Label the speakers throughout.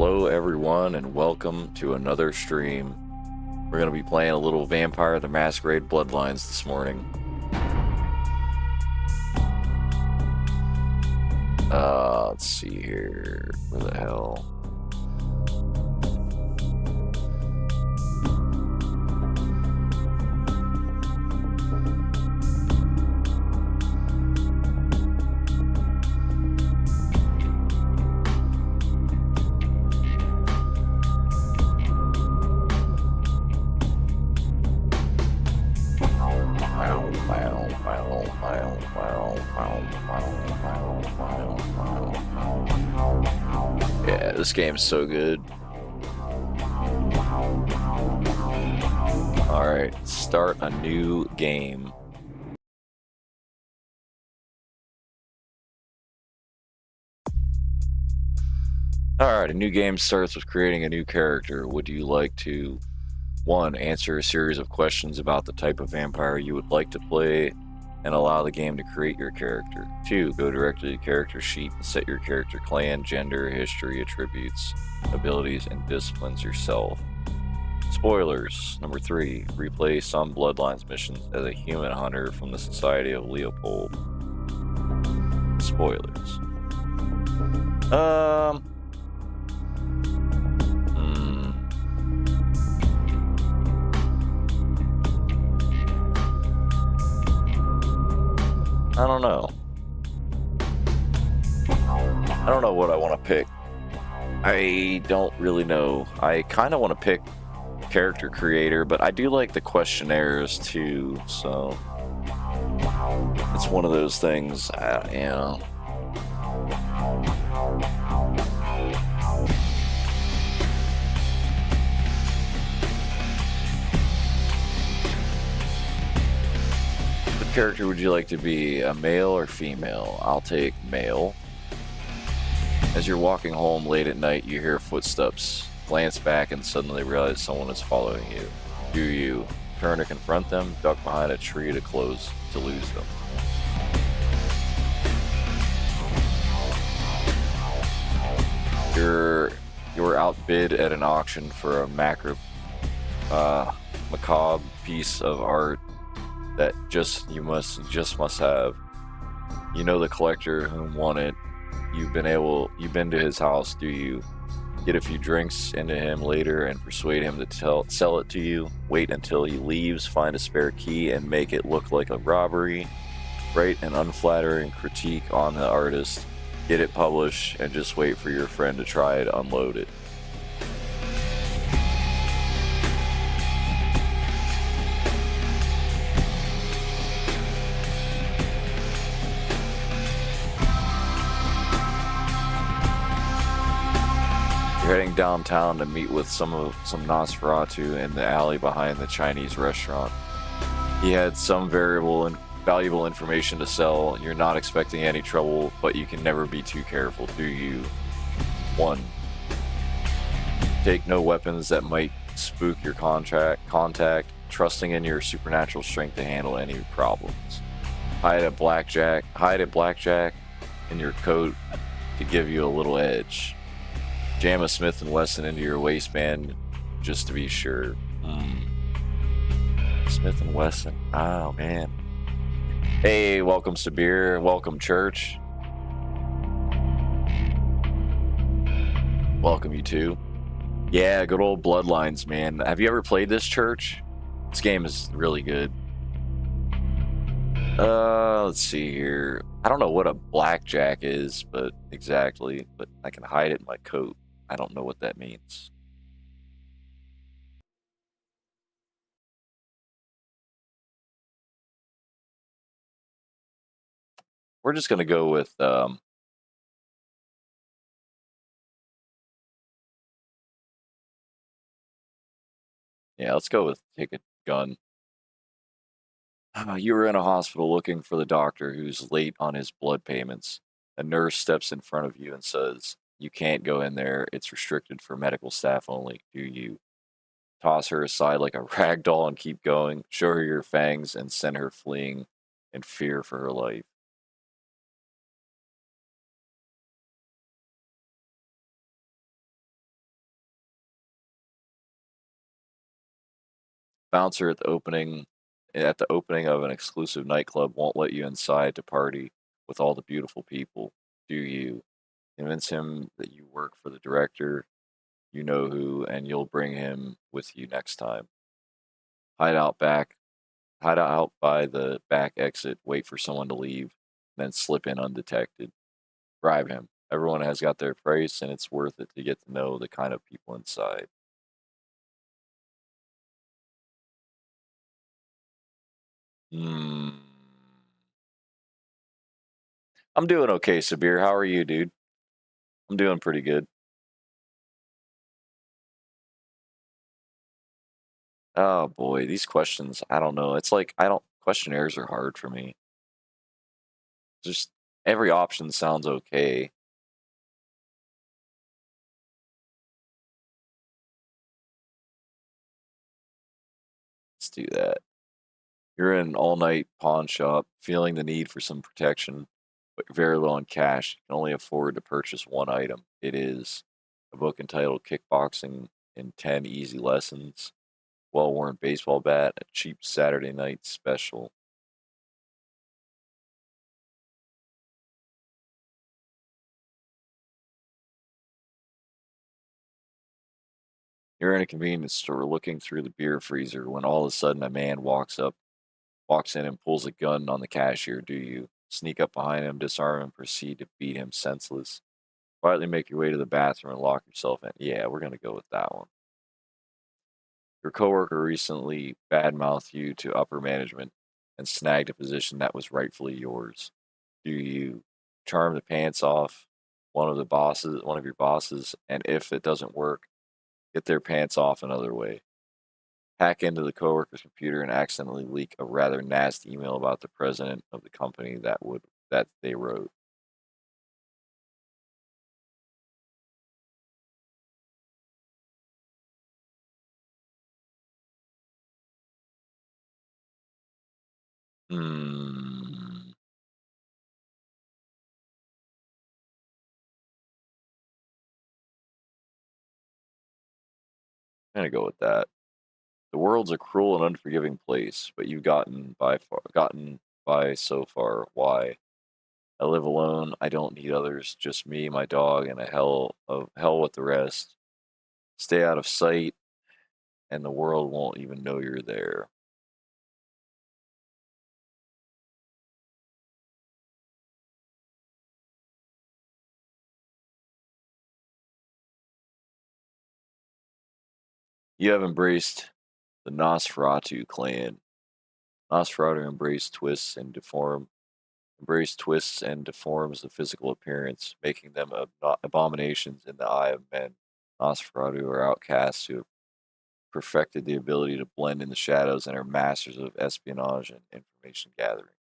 Speaker 1: Hello everyone and welcome to another stream. We're going to be playing a little Vampire the Masquerade Bloodlines this morning. Let's see here. Where the hell? Yeah, this game's so good. Alright, start a new game. Alright, a new game starts with creating a new character. Would you like to 1. Answer a series of questions about the type of vampire you would like to play and allow the game to create your character. 2. Go directly to the character sheet and set your character clan, gender, history, attributes, abilities, and disciplines yourself. Spoilers. Number 3. Replay some Bloodlines missions as a human hunter from the Society of Leopold. Spoilers. I don't know. I don't know what I want to pick. I don't really know. I kind of want to pick character creator, but I do like the questionnaires too, so it's one of those things. You know. What character would you like to be, a male or female? I'll take male. As you're walking home late at night, you hear footsteps. Glance back and suddenly realize someone is following you. Do you turn to confront them, duck behind a tree to lose them? You're outbid at an auction for a macabre piece of art that you must have. You know the collector whom won it. You've been to his house. Do you get a few drinks into him later and persuade him to sell it to you? Wait until he leaves, find a spare key, and make it look like a robbery. Write an unflattering critique on the artist, get it published, and just wait for your friend to try to unload it. Heading downtown to meet with some Nosferatu in the alley behind the Chinese restaurant. He had some valuable information to sell. You're not expecting any trouble, but you can never be too careful, do you? 1. Take no weapons that might spook your contact, trusting in your supernatural strength to handle any problems. Hide a blackjack in your coat to give you a little edge. Jam a Smith & Wesson into your waistband just to be sure. Smith & Wesson. Oh, man. Hey, welcome, Sabir. Welcome, Church. Welcome, you too. Yeah, good old Bloodlines, man. Have you ever played this, Church? This game is really good. Let's see here. I don't know what a blackjack is, but I can hide it in my coat. I don't know what that means. We're just going to go with yeah, let's go with take a gun. You were in a hospital looking for the doctor who's late on his blood payments. A nurse steps in front of you and says, "You can't go in there. It's restricted for medical staff only." Do you toss her aside like a rag doll and keep going, show her your fangs, and send her fleeing in fear for her life? Bouncer at the opening of an exclusive nightclub won't let you inside to party with all the beautiful people. Do you convince him that you work for the director, you know who, and you'll bring him with you next time? Hide out back, hide out by the back exit, wait for someone to leave, then slip in undetected. Bribe him. Everyone has got their price, and it's worth it to get to know the kind of people inside. Hmm. I'm doing okay, Sabir. How are you, dude? I'm doing pretty good. Oh boy, these questions, I don't know. It's like I don't questionnaires are hard for me. Just every option sounds okay. Let's do that. You're in an all-night pawn shop, feeling the need for some protection, but you're very low on cash. You can only afford to purchase one item. It is a book entitled Kickboxing in 10 Easy Lessons, well-worn baseball bat, a cheap Saturday night special. You're in a convenience store looking through the beer freezer when all of a sudden a man walks in and pulls a gun on the cashier. Do you sneak up behind him, disarm him, proceed to beat him senseless? Quietly make your way to the bathroom and lock yourself in. Yeah, we're going to go with that one. Your coworker recently badmouthed you to upper management and snagged a position that was rightfully yours. Do you charm the pants off one of your bosses, and if it doesn't work, get their pants off another way? Hack into the coworker's computer and accidentally leak a rather nasty email about the president of the company that they wrote. Hmm. I'm gonna go with that. The world's a cruel and unforgiving place, but you've gotten by so far. Why? I live alone. I don't need others. Just me, my dog, and a hell with the rest. Stay out of sight, and the world won't even know you're there. You have embraced the Nosferatu clan. Nosferatu embrace twists and deforms the physical appearance, making them abominations in the eye of men. Nosferatu are outcasts who have perfected the ability to blend in the shadows and are masters of espionage and information gathering.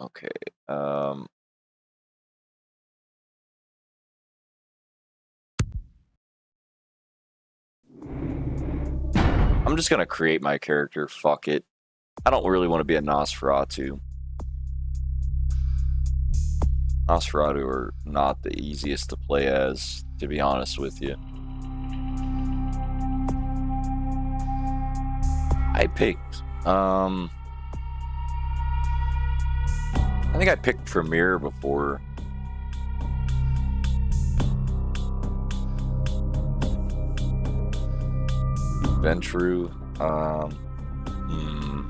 Speaker 1: Okay. Um, I'm just gonna create my character. Fuck it. I don't really want to be a Nosferatu. Nosferatu are not the easiest to play as, to be honest with you. I picked. I think I picked Premiere before. Ventru. Hmm.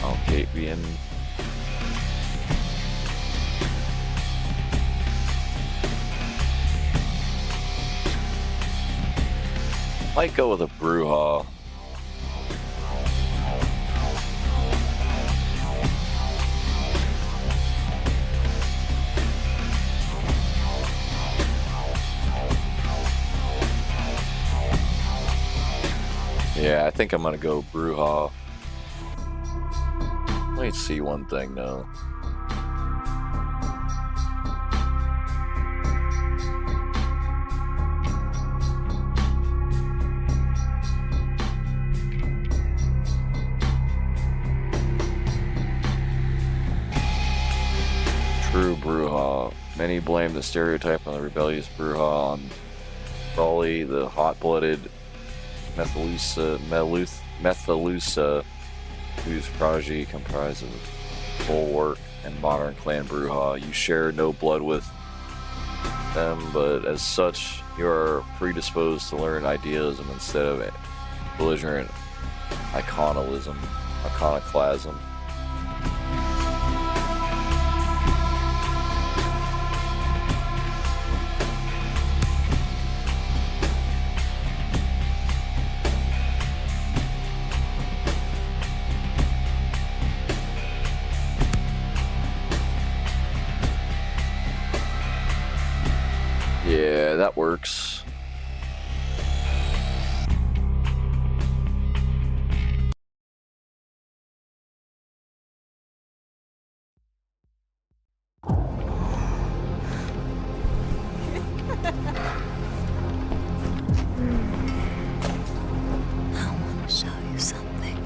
Speaker 1: Okay, being Might go with a Bruja. Yeah, I think I'm gonna go Bruja. Let me see one thing though. True Bruja. Many blame the stereotype on the rebellious Bruja on Raleigh, the hot-blooded Methalusa, whose progeny comprise of bulwark and modern clan Bruja. You share no blood with them, but as such, you are predisposed to learn idealism instead of belligerent iconoclasm. Yeah, that works.
Speaker 2: I want to show you something.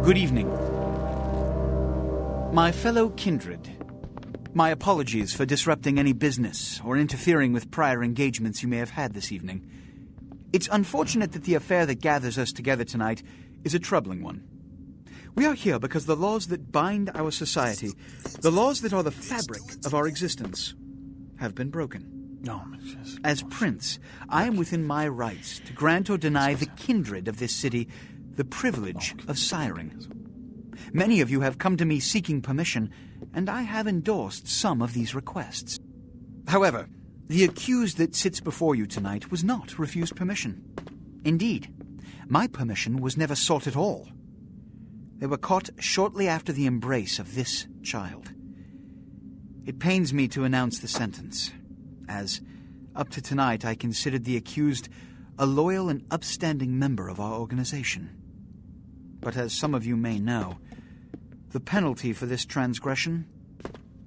Speaker 3: Good evening. My fellow kindred, my apologies for disrupting any business or interfering with prior engagements you may have had this evening. It's unfortunate that the affair that gathers us together tonight is a troubling one. We are here because the laws that bind our society, the laws that are the fabric of our existence, have been broken. As Prince, I am within my rights to grant or deny the kindred of this city the privilege of siring. Many of you have come to me seeking permission, and I have endorsed some of these requests. However, the accused that sits before you tonight was not refused permission. Indeed, my permission was never sought at all. They were caught shortly after the embrace of this child. It pains me to announce the sentence, as up to tonight I considered the accused a loyal and upstanding member of our organization. But as some of you may know, the penalty for this transgression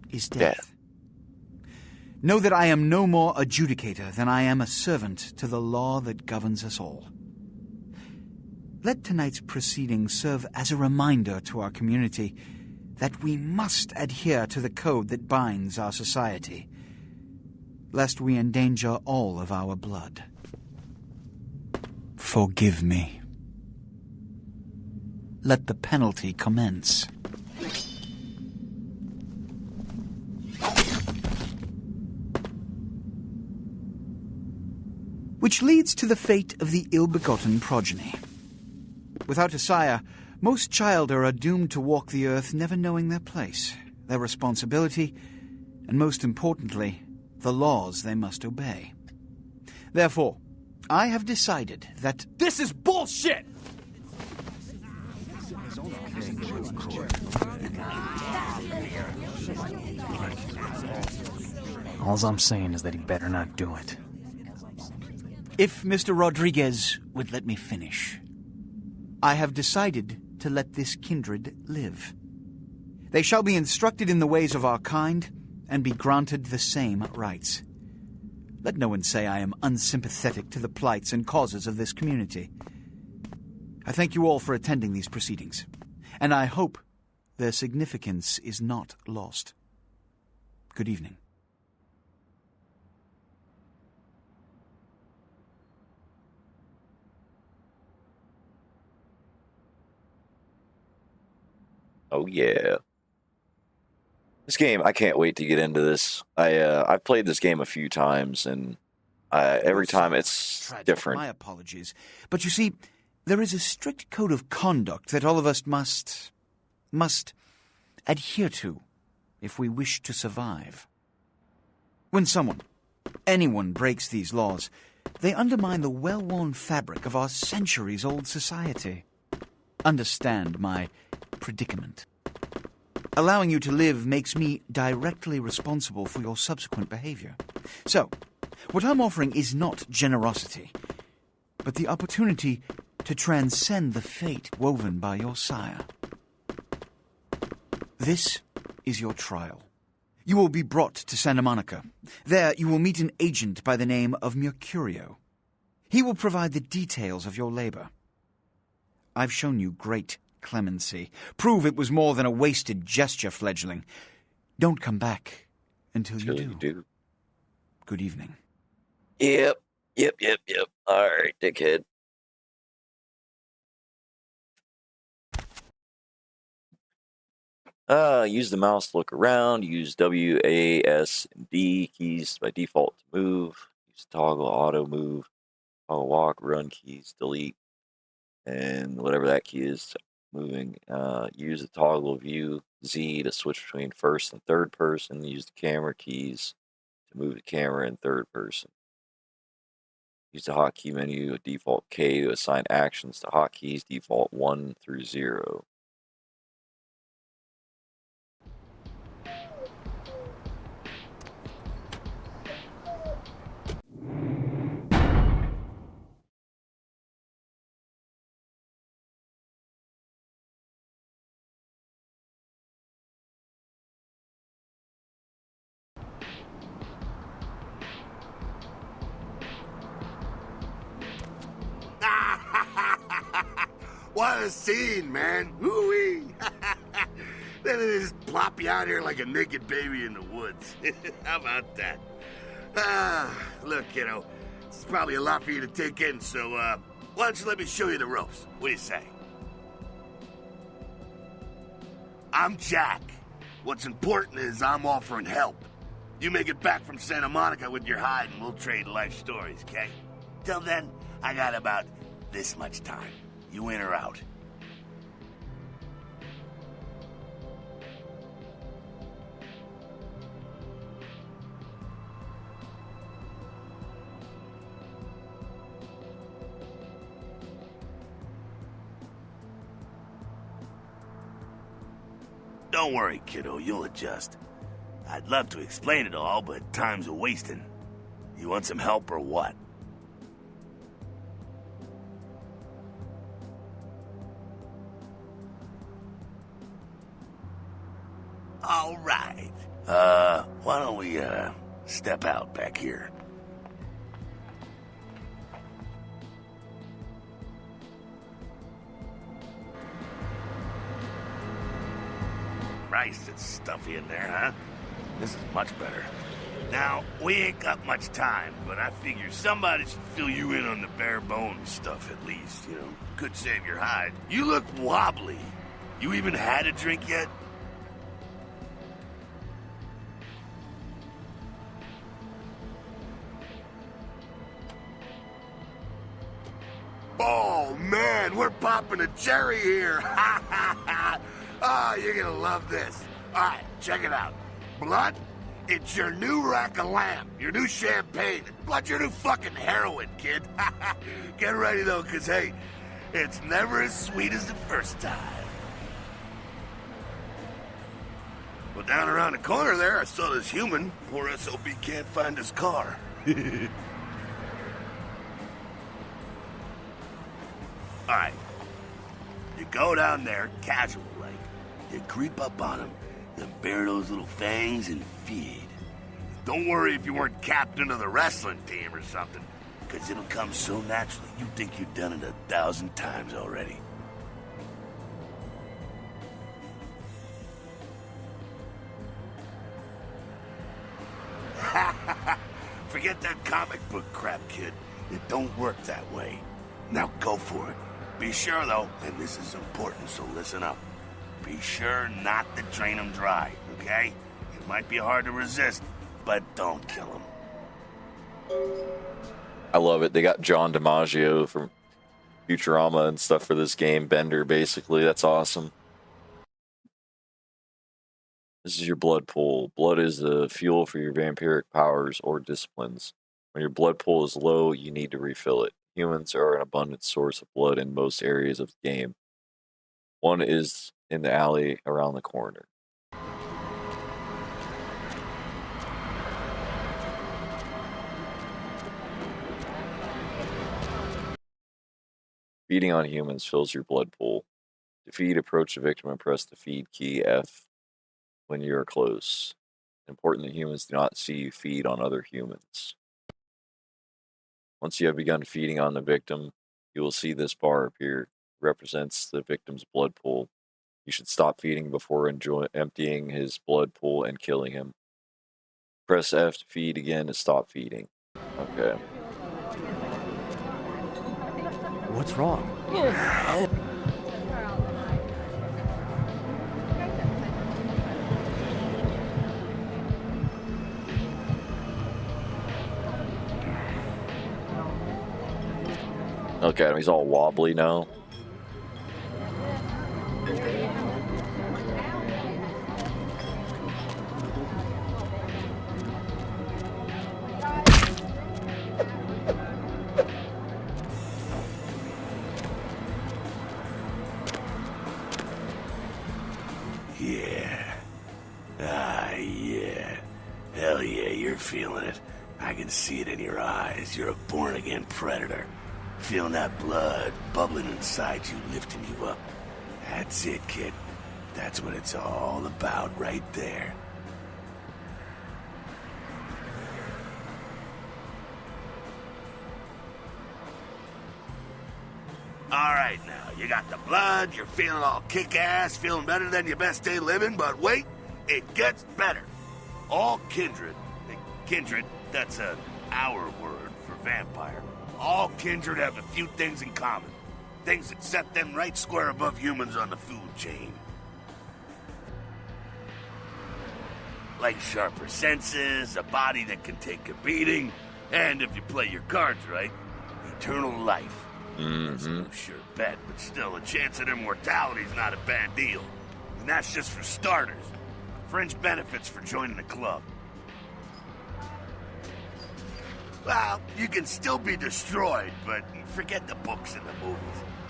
Speaker 3: is death. Know that I am no more adjudicator than I am a servant to the law that governs us all. Let tonight's proceedings serve as a reminder to our community that we must adhere to the code that binds our society, lest we endanger all of our blood. Forgive me. Let the penalty commence. Which leads to the fate of the ill-begotten progeny. Without a sire, most child are doomed to walk the earth never knowing their place, their responsibility, and most importantly, the laws they must obey. Therefore, I have decided that...
Speaker 4: This is bullshit!
Speaker 5: All I'm saying is that he better not do it.
Speaker 3: If Mr. Rodriguez would let me finish. I have decided to let this kindred live. They shall be instructed in the ways of our kind, and be granted the same rights. Let no one say I am unsympathetic to the plights and causes of this community. I thank you all for attending these proceedings, and I hope their significance is not lost. Good evening.
Speaker 1: Oh yeah. This game, I can't wait to get into this. I've played this game a few times, and every time it's
Speaker 3: Tragic.
Speaker 1: different.
Speaker 3: My apologies. But you see, there is a strict code of conduct that all of us must adhere to if we wish to survive. When anyone breaks these laws, they undermine the well-worn fabric of our centuries-old society. Understand my predicament. Allowing you to live makes me directly responsible for your subsequent behavior. So, what I'm offering is not generosity, but the opportunity to transcend the fate woven by your sire. This is your trial. You will be brought to Santa Monica. There you will meet an agent by the name of Mercurio. He will provide the details of your labor. I've shown you great clemency. Prove it was more than a wasted gesture, fledgling. Don't come back until you do. Good evening.
Speaker 1: Yep. All right, dickhead. Use the mouse to look around. Use W, A, S, and D keys by default to move. Use toggle auto move. Toggle walk, run keys, delete, and whatever that key is moving. Use the toggle view Z to switch between first and third person. Use the camera keys to move the camera in third person. Use the hotkey menu, default K to assign actions to hotkeys, default 1 through 0.
Speaker 4: What a scene, man. Woo-wee. Then they just plop you out here like a naked baby in the woods. How about that? Look, kiddo, this is probably a lot for you to take in, so, why don't you let me show you the ropes? What do you say? I'm Jack. What's important is I'm offering help. You make it back from Santa Monica with your hide and we'll trade life stories, okay? Till then, I got about this much time. You in or out? Don't worry, kiddo, you'll adjust. I'd love to explain it all, but time's a-wasting. You want some help or what? All right. Why don't we, step out back here? Christ, it's stuffy in there, huh? This is much better. Now, we ain't got much time, but I figure somebody should fill you in on the bare bones stuff at least, you know? Could save your hide. You look wobbly. You even had a drink yet? Oh, man, we're popping a cherry here. Oh, you're gonna love this. All right, check it out. Blood, it's your new rack of lamb, your new champagne. Blood, your new fucking heroin, kid. Get ready, though, because, hey, it's never as sweet as the first time. Well, down around the corner there, I saw this human. Poor SOB can't find his car. All right. You go down there, casual like. You creep up on him, Then bare those little fangs and feed. Don't worry if you weren't captain of the wrestling team or something, because it'll come so naturally you think you've done it 1,000 times already. Forget that comic book crap, kid. It don't work that way. Now go for it. Be sure, though, and this is important, so listen up. Be sure not to drain them dry, okay? It might be hard to resist, but don't kill them.
Speaker 1: I love it. They got John DiMaggio from Futurama and stuff for this game. Bender, basically. That's awesome. This is your blood pool. Blood is the fuel for your vampiric powers or disciplines. When your blood pool is low, you need to refill it. Humans are an abundant source of blood in most areas of the game. One is in the alley around the corner. Feeding on humans fills your blood pool. To feed, approach the victim and press the feed key F when you are close. Important that humans do not see you feed on other humans. Once you have begun feeding on the victim, you will see this bar appear. It represents the victim's blood pool. You should stop feeding before emptying his blood pool and killing him. Press F to feed again to stop feeding. Okay.
Speaker 5: What's wrong?
Speaker 1: Look at him, he's all wobbly now.
Speaker 4: Yeah. Ah, yeah. Hell yeah, you're feeling it. I can see it in your eyes. You're a born-again predator. Feeling that blood bubbling inside you, lifting you up. That's it, kid. That's what it's all about right there. All right, now, you got the blood, you're feeling all kick-ass, feeling better than your best day living, but wait, it gets better. All kindred, that's our word for vampire. All kindred have a few things in common. Things that set them right square above humans on the food chain. Like sharper senses, a body that can take a beating, and if you play your cards right, eternal life. It's no sure bet, but still, a chance at immortality is not a bad deal. And that's just for starters. Fringe benefits for joining the club. Well, you can still be destroyed, but forget the books and the movies.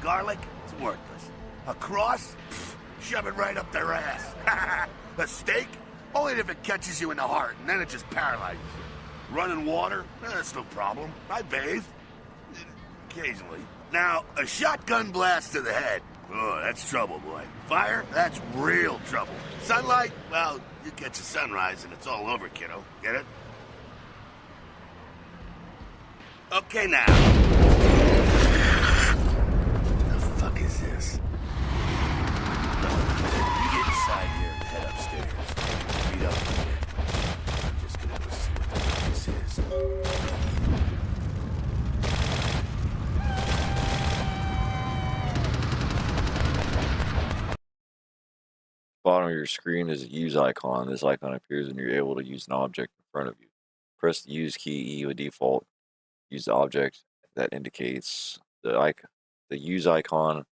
Speaker 4: Garlic, it's worthless. A cross? Pfft, shove it right up their ass. A steak? Only if it catches you in the heart, and then it just paralyzes you. Running water? That's no problem. I bathe. Occasionally. Now, a shotgun blast to the head. Oh, that's trouble, boy. Fire? That's real trouble. Sunlight? Well, you catch a sunrise and it's all over, kiddo. Get it? Okay, now. The fuck is this? No, you get inside here and head upstairs. Read up a bit. I'm just gonna go see what the fuck this is.
Speaker 1: Bottom of your screen is a use icon. This icon appears when you're able to use an object in front of you. Press the use key E with default. Use the object that indicates the use icon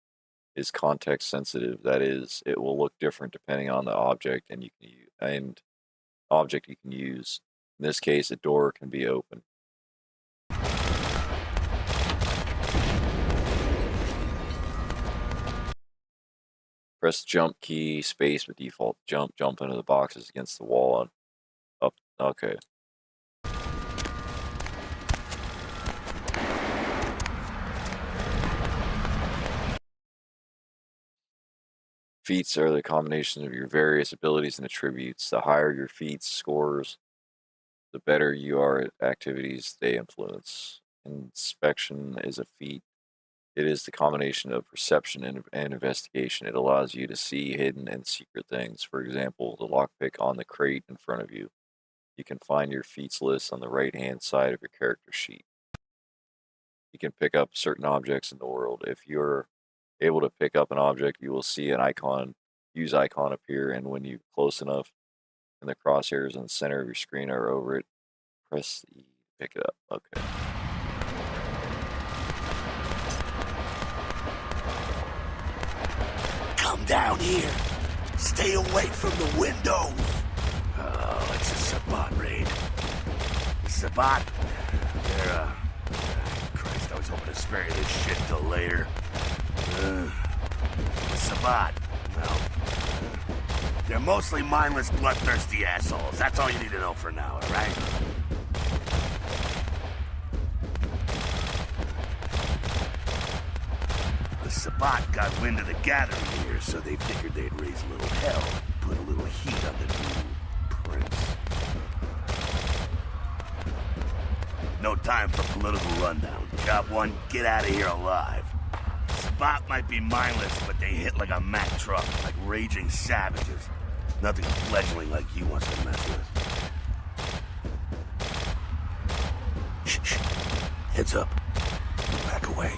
Speaker 1: is context sensitive. That is, it will look different depending on the object and object you can use. In this case, a door can be open. Press jump key, space with default jump into the boxes against the wall and up. Okay. Feats are the combination of your various abilities and attributes. The higher your feats scores, the better you are at activities they influence. Inspection is a feat. It is the combination of perception and investigation. It allows you to see hidden and secret things. For example, the lockpick on the crate in front of you. You can find your feats list on the right-hand side of your character sheet. You can pick up certain objects in the world. If you're able to pick up an object, you will see an icon, use icon appear, and when you're close enough and the crosshairs in the center of your screen are over it, press E to pick it up. Okay.
Speaker 4: Come down here. Stay away from the windows. Oh, it's a Sabbat raid. The Sabbat, they're, Christ, I was hoping to spare you this shit till later. The Sabbat, well, they're mostly mindless, bloodthirsty assholes. That's all you need to know for now, alright? The Sabbat got wind of the gathering here, so they figured they'd raise a little hell, put a little heat on the new prince. No time for political rundown. Job one, get out of here alive. Sabbat might be mindless, but they hit like a Mack truck, like raging savages. Nothing fledgling like you wants to mess with. Shh. Heads up. Back away.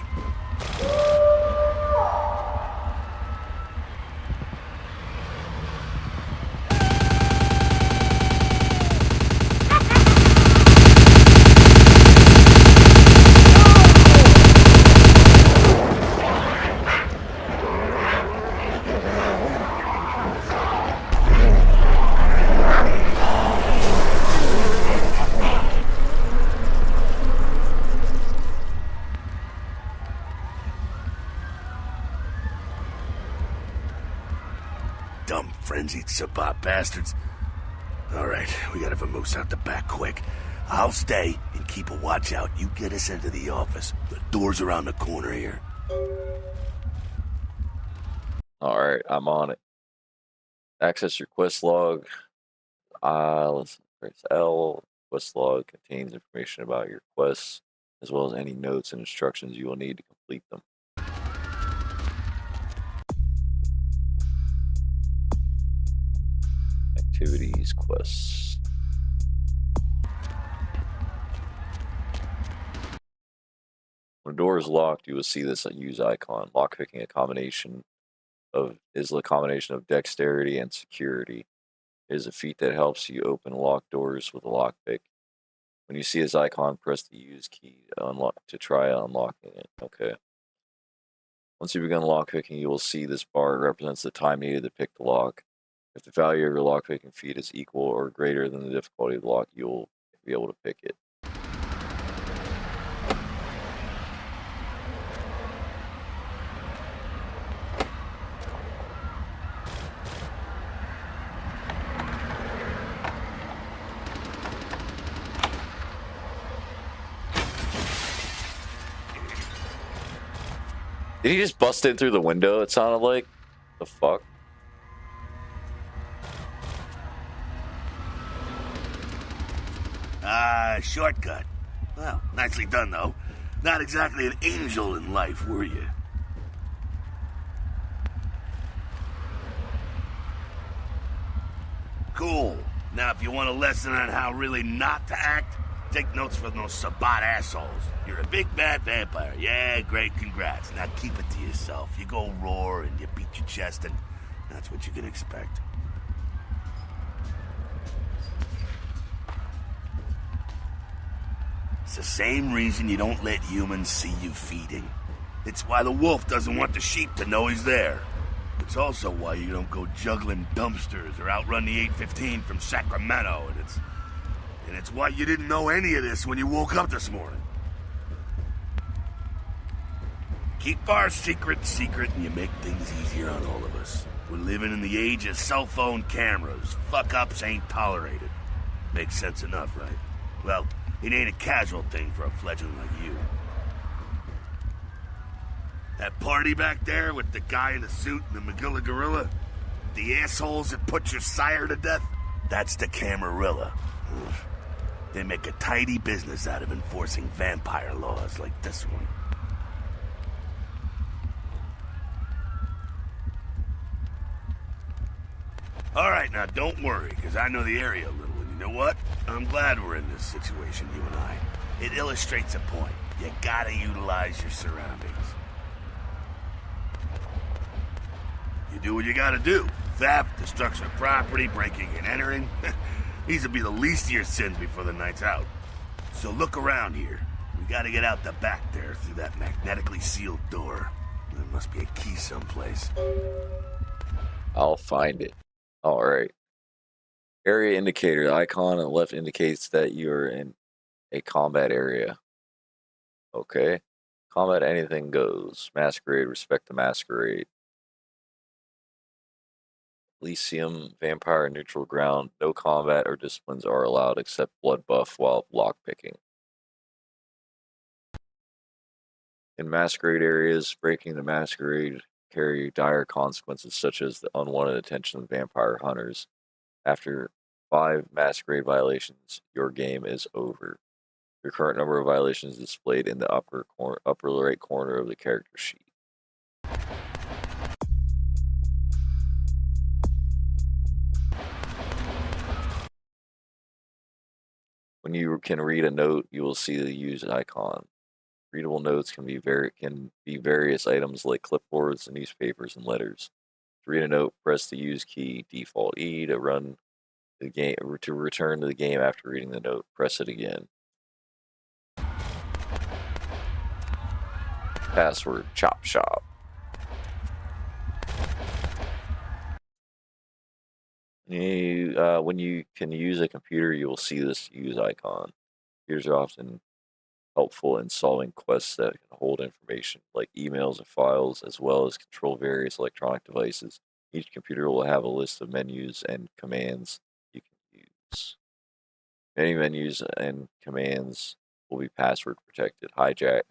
Speaker 4: Dumb, frenzied Sabbat bastards. Alright, we gotta vamoose out the back quick. I'll stay and keep a watch out. You get us into the office. The door's around the corner here.
Speaker 1: Alright, I'm on it. Access your quest log. Let's press L. Quest log contains information about your quests, as well as any notes and instructions you will need to complete them. Activities, quests. When a door is locked, you will see this use icon. Lockpicking is a combination of dexterity and security. It is a feat that helps you open locked doors with a lockpick. When you see this icon, press the use key to try unlocking it. Okay. Once you begin lockpicking, you will see this bar represents the time needed to pick the lock. If the value of your lockpicking feat is equal or greater than the difficulty of the lock, you will be able to pick it. Did he just bust in through the window, it sounded like? The fuck?
Speaker 4: Shortcut. Well, nicely done, though. Not exactly an angel in life, were you? Cool. Now, if you want a lesson on how really not to act, take notes from those Sabbat assholes. You're a big bad vampire. Yeah, great, congrats. Now keep it to yourself. You go roar and you beat your chest, and that's what you can expect. It's the same reason you don't let humans see you feeding. It's why the wolf doesn't want the sheep to know he's there. It's also why you don't go juggling dumpsters or outrun the 815 from Sacramento, and it's why you didn't know any of this when you woke up this morning. Keep our secret, and you make things easier on all of us. We're living in the age of cell phone cameras. Fuck-ups ain't tolerated. Makes sense enough, right? Well, it ain't a casual thing for a fledgling like you. That party back there with the guy in the suit and the Magilla Gorilla? The assholes that put your sire to death? That's the Camarilla. They make a tidy business out of enforcing vampire laws like this one. Alright, now don't worry, because I know the area a little, and you know what? I'm glad we're in this situation, you and I. It illustrates a point. You gotta utilize your surroundings. You do what you gotta do. Theft, destruction of property, breaking and entering. These will be the least of your sins before the night's out. So look around here. We gotta get out the back there through that magnetically sealed door. There must be a key someplace.
Speaker 1: I'll find it. Alright. Area indicator. The icon on the left indicates that you're in a combat area. Okay. Combat anything goes. Masquerade, respect the Masquerade. Elysium, vampire, neutral ground. No combat or disciplines are allowed except blood buff while lockpicking. In Masquerade areas, breaking the Masquerade carry dire consequences such as the unwanted attention of vampire hunters. After 5 Masquerade violations, your game is over. Your current number of violations is displayed in the upper right corner of the character sheet. When you can read a note, you will see the use icon. Readable notes can be various items like clipboards, newspapers, and letters. To read a note, press the use key, default E. To run the game, to return to the game after reading the note, press it again. Password, chop shop. When you can use a computer, you will see this use icon. Computers are often helpful in solving quests that can hold information like emails and files, as well as control various electronic devices. Each computer will have a list of menus and commands you can use. Many menus and commands will be password protected.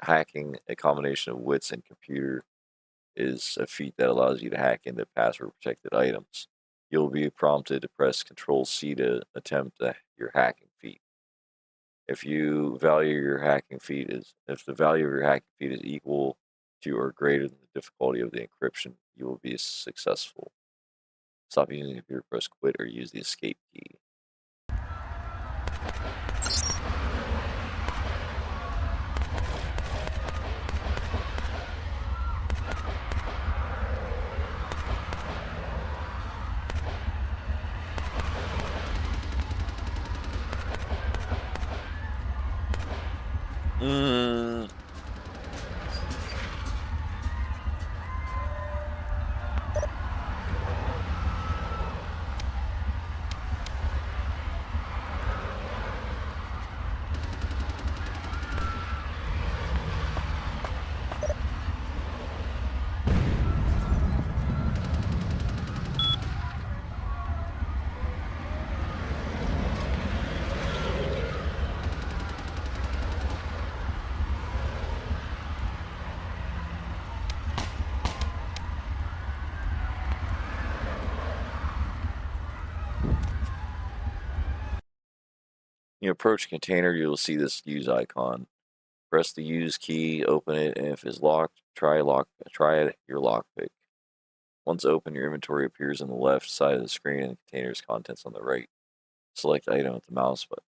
Speaker 1: Hacking a combination of wits and computer is a feat that allows you to hack into password protected items. You'll be prompted to press Control-C to attempt your hacking feat. If the value of your hacking feat is equal to or greater than the difficulty of the encryption, you will be successful. Stop using the computer, press quit, or use the escape key. You approach a container, you will see this use icon. Press the use key, open it, and if it's locked, try your lockpick. Once open, your inventory appears on the left side of the screen and the container's contents on the right. Select item with the mouse button.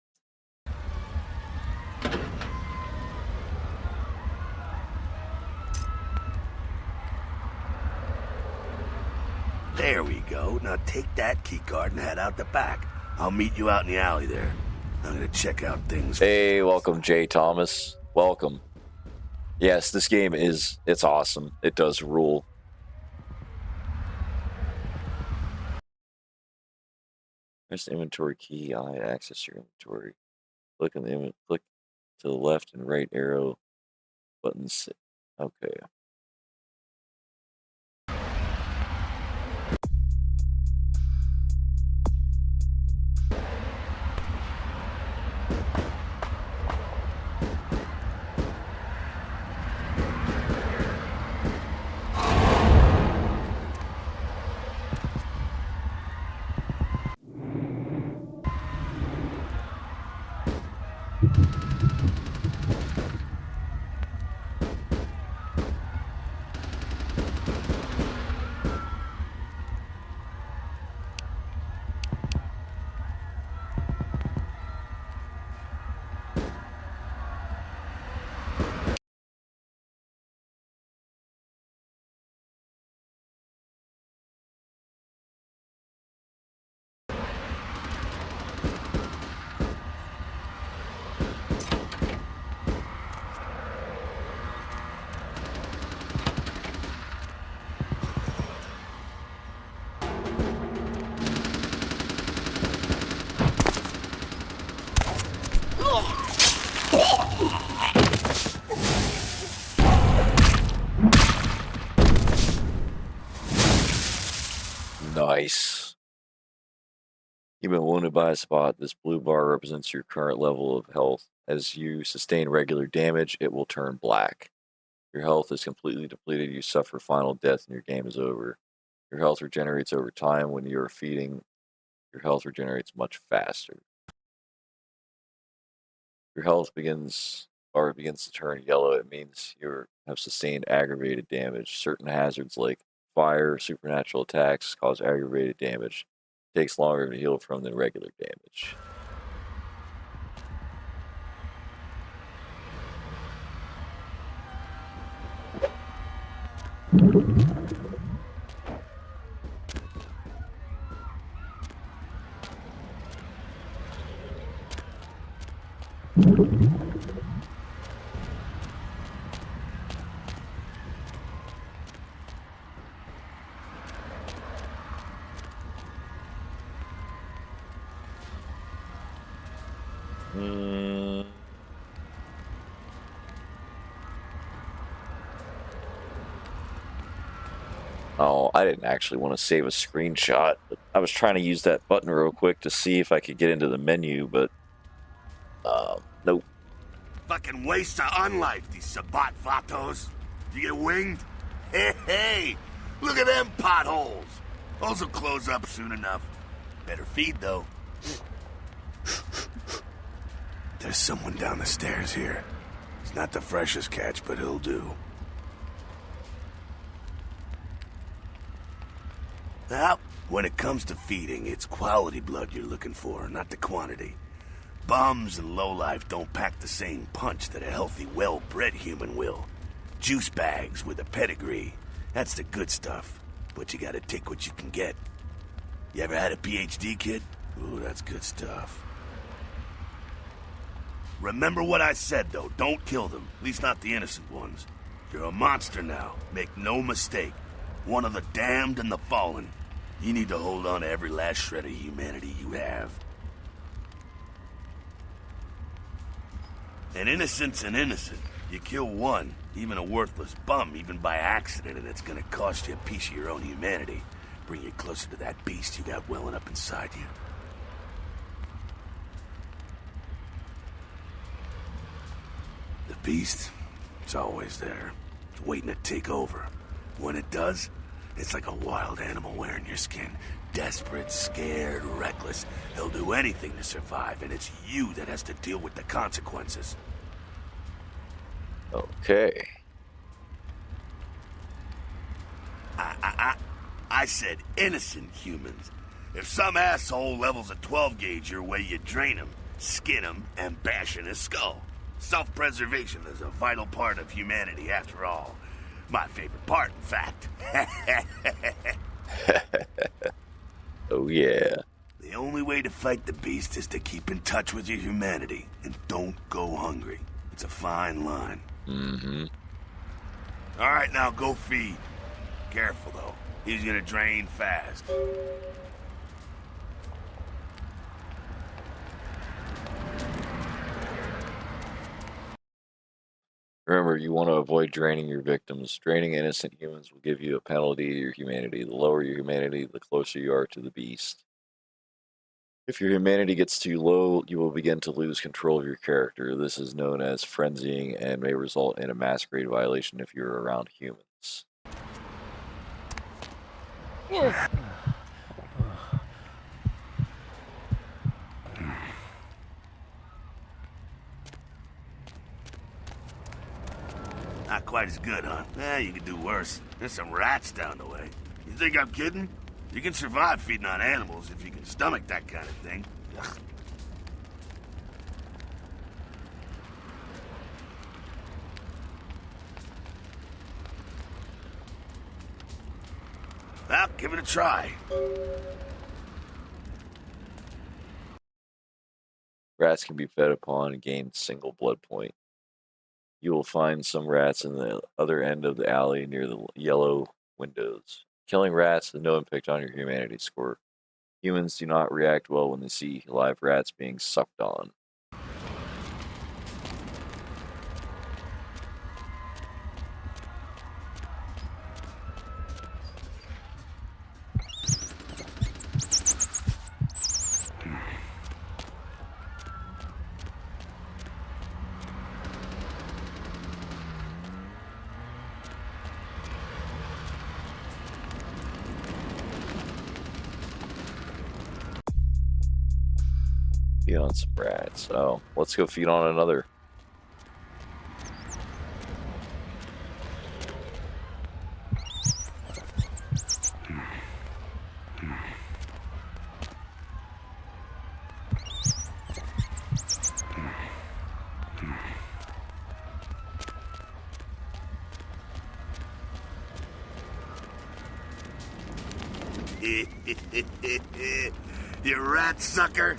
Speaker 4: There we go. Now take that keycard and head out the back. I'll meet you out in the alley there. I'm gonna check out things.
Speaker 1: Hey, welcome, Jay Thomas. Welcome. Yes, this game it's awesome. It does rule. Press the inventory key on to access your inventory. Click to the left and right arrow buttons. Okay. Nice. You've been wounded by a spot. This blue bar represents your current level of health. As you sustain regular damage, it will turn black. Your health is completely depleted. You suffer final death and your game is over. Your health regenerates over time. When you are feeding, your health regenerates much faster. Your health begins to turn yellow. It means you have sustained aggravated damage. Certain hazards like fire, supernatural attacks cause aggravated damage. It takes longer to heal from than regular damage. Oh, I didn't actually want to save a screenshot. But I was trying to use that button real quick to see if I could get into the menu, but nope.
Speaker 4: Fucking waste of unlife, these Sabat Vatos. You get winged? Hey, look at them potholes. Those will close up soon enough. Better feed, though. There's someone down the stairs here. He's not the freshest catch, but he'll do. Now, when it comes to feeding, it's quality blood you're looking for, not the quantity. Bums and lowlife don't pack the same punch that a healthy, well-bred human will. Juice bags with a pedigree. That's the good stuff. But you gotta take what you can get. You ever had a PhD, kid? Ooh, that's good stuff. Remember what I said, though. Don't kill them. At least not the innocent ones. You're a monster now. Make no mistake. One of the damned and the fallen. You need to hold on to every last shred of humanity you have. An innocent's an innocent. You kill one, even a worthless bum, even by accident, and it's gonna cost you a piece of your own humanity. Bring you closer to that beast you got welling up inside you. The beast, it's always there. It's waiting to take over. When it does, it's like a wild animal wearing your skin. Desperate, scared, reckless. He'll do anything to survive, and it's you that has to deal with the consequences.
Speaker 1: Okay.
Speaker 4: I said innocent humans. If some asshole levels a 12 gauge your way, you drain him, skin him, and bash in his skull. Self-preservation is a vital part of humanity, after all. My favorite part, in fact.
Speaker 1: Oh, yeah.
Speaker 4: The only way to fight the beast is to keep in touch with your humanity, and don't go hungry. It's a fine line.
Speaker 1: Mm-hmm.
Speaker 4: All right, now go feed. Careful, though. He's gonna drain fast.
Speaker 1: Remember, you want to avoid draining your victims. Draining innocent humans will give you a penalty to your humanity. The lower your humanity, the closer you are to the beast. If your humanity gets too low, you will begin to lose control of your character. This is known as frenzying and may result in a Masquerade violation if you're around humans.
Speaker 4: Not quite as good, huh? You could do worse. There's some rats down the way. You think I'm kidding? You can survive feeding on animals if you can stomach that kind of thing. Ugh. Well, give it a try.
Speaker 1: Rats can be fed upon and gain single blood point. You will find some rats in the other end of the alley near the yellow windows. Killing rats has no impact on your humanity score. Humans do not react well when they see live rats being sucked on. Feed on some rats. Oh, let's go feed on another.
Speaker 4: You rat sucker.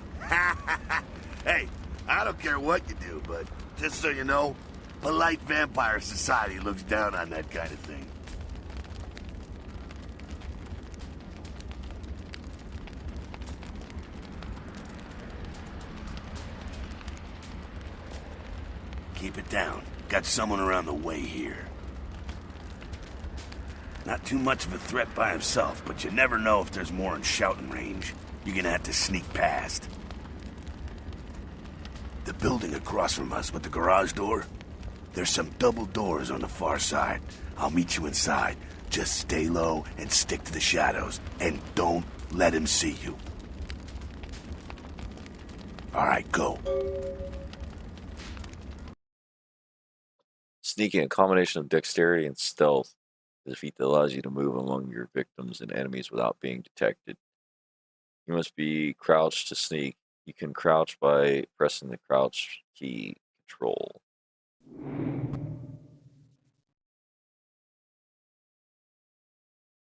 Speaker 4: Hey, I don't care what you do, but just so you know, polite vampire society looks down on that kind of thing. Keep it down. Got someone around the way here. Not too much of a threat by himself, but you never know if there's more in shouting range. You're gonna have to sneak past. The building across from us with the garage door, there's some double doors on the far side. I'll meet you inside. Just stay low and stick to the shadows, and don't let him see you. All right, go.
Speaker 1: Sneaking, a combination of dexterity and stealth, is a feat that allows you to move among your victims and enemies without being detected. You must be crouched to sneak. You can crouch by pressing the crouch key control.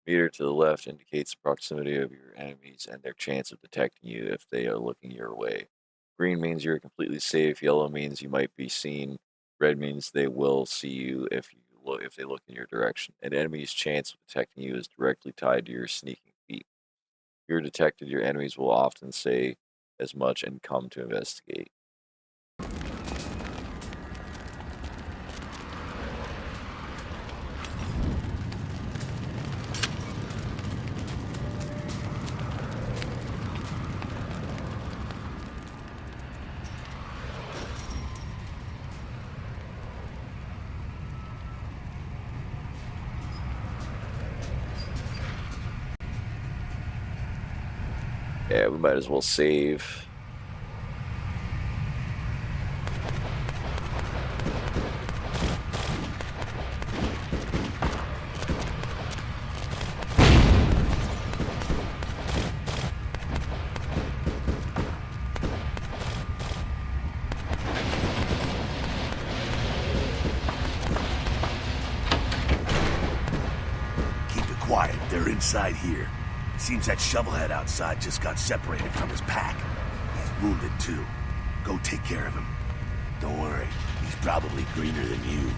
Speaker 1: Meter to the left indicates the proximity of your enemies and their chance of detecting you if they are looking your way. Green means you're completely safe. Yellow means you might be seen. Red means they will see you if they look in your direction. An enemy's chance of detecting you is directly tied to your sneaking feat. If you're detected, your enemies will often say as much and come to investigate. Yeah, we might as well save.
Speaker 4: Keep it quiet. They're inside here. Seems that shovelhead outside just got separated from his pack. He's wounded, too. Go take care of him. Don't worry, he's probably greener than you.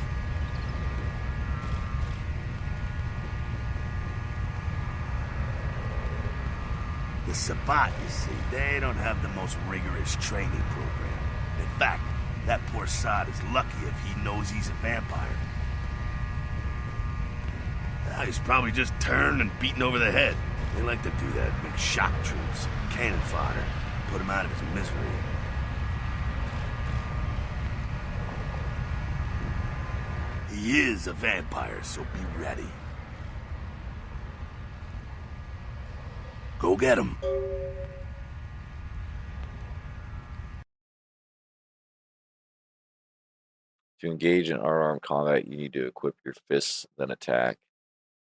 Speaker 4: The Sabbat, you see, they don't have the most rigorous training program. In fact, that poor sod is lucky if he knows he's a vampire. He's probably just turned and beaten over the head. They like to do that, make shock troops, cannon fodder, put him out of his misery. He is a vampire, so be ready. Go get him.
Speaker 1: To engage in unarmed combat, you need to equip your fists, then attack.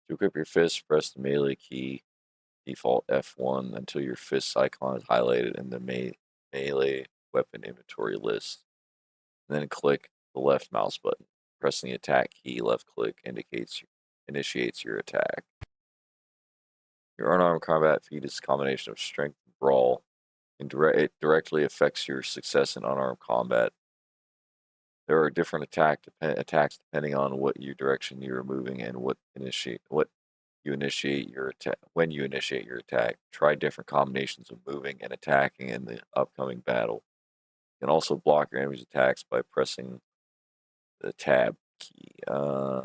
Speaker 1: To equip your fists, press the melee key, default F1, until your fist icon is highlighted in the melee weapon inventory list. And then click the left mouse button. Pressing the attack key, left click, initiates your attack. Your unarmed combat feat is a combination of strength and brawl, and it directly affects your success in unarmed combat. There are different attacks depending on what direction you're moving and when you initiate your attack. Try different combinations of moving and attacking in the upcoming battle. You can also block your enemy's attacks by pressing the tab key. Yeah.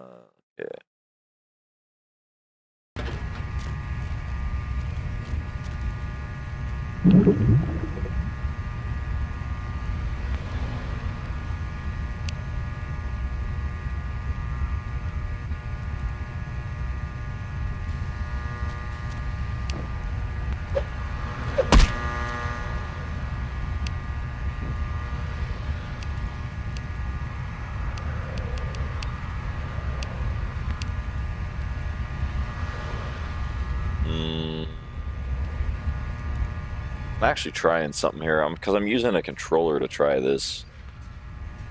Speaker 1: I'm actually trying something here. Because I'm using a controller to try this,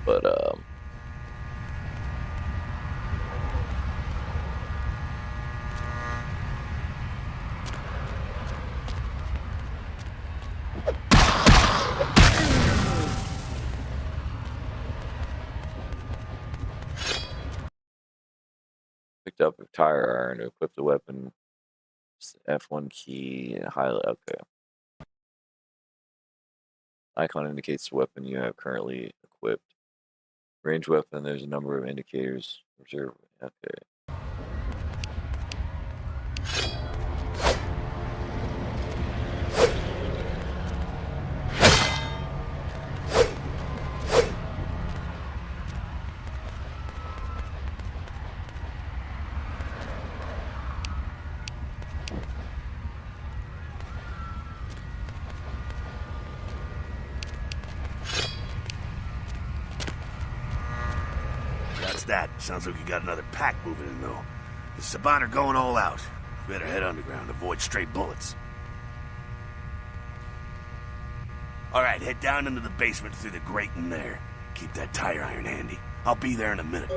Speaker 1: but picked up a tire iron to equip the weapon. F1 key and highlight. Okay. Icon indicates the weapon you have currently equipped. Range weapon, there's a number of indicators. Reserve. Okay.
Speaker 4: That's that. Sounds like you got another pack moving in, though. The Saban are going all out. Better head underground, avoid straight bullets. Alright, head down into the basement through the grate in there. Keep that tire iron handy. I'll be there in a minute.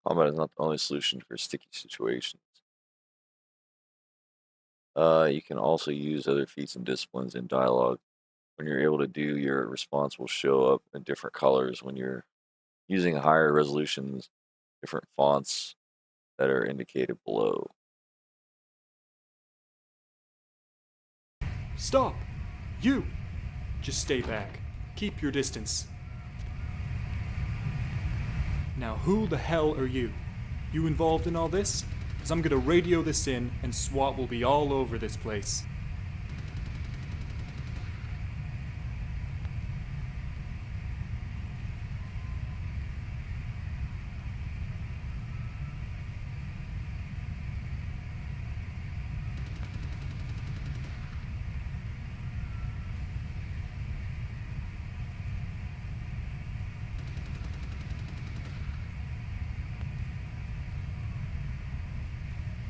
Speaker 1: Combat is not the only solution for sticky situations. You can also use other feats and disciplines in dialogue. When you're able to do, your response will show up in different colors. When you're using higher resolutions, different fonts that are indicated below.
Speaker 6: Stop! You! Just stay back. Keep your distance. Now who the hell are you? You involved in all this? Because I'm gonna radio this in and SWAT will be all over this place.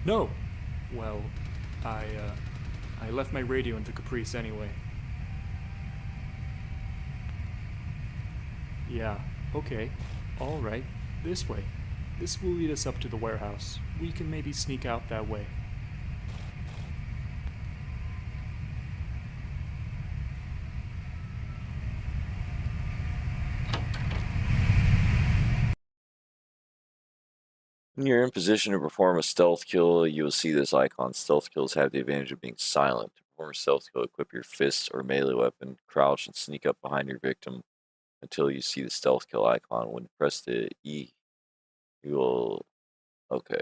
Speaker 6: No. Well, I left my radio into Caprice anyway. Yeah, okay. Alright. This way. This will lead us up to the warehouse. We can maybe sneak out that way.
Speaker 1: When you're in position to perform a stealth kill, you will see this icon. Stealth kills have the advantage of being silent. To perform a stealth kill, equip your fists or melee weapon, crouch and sneak up behind your victim until you see the stealth kill icon. When you press the E, you will... Okay.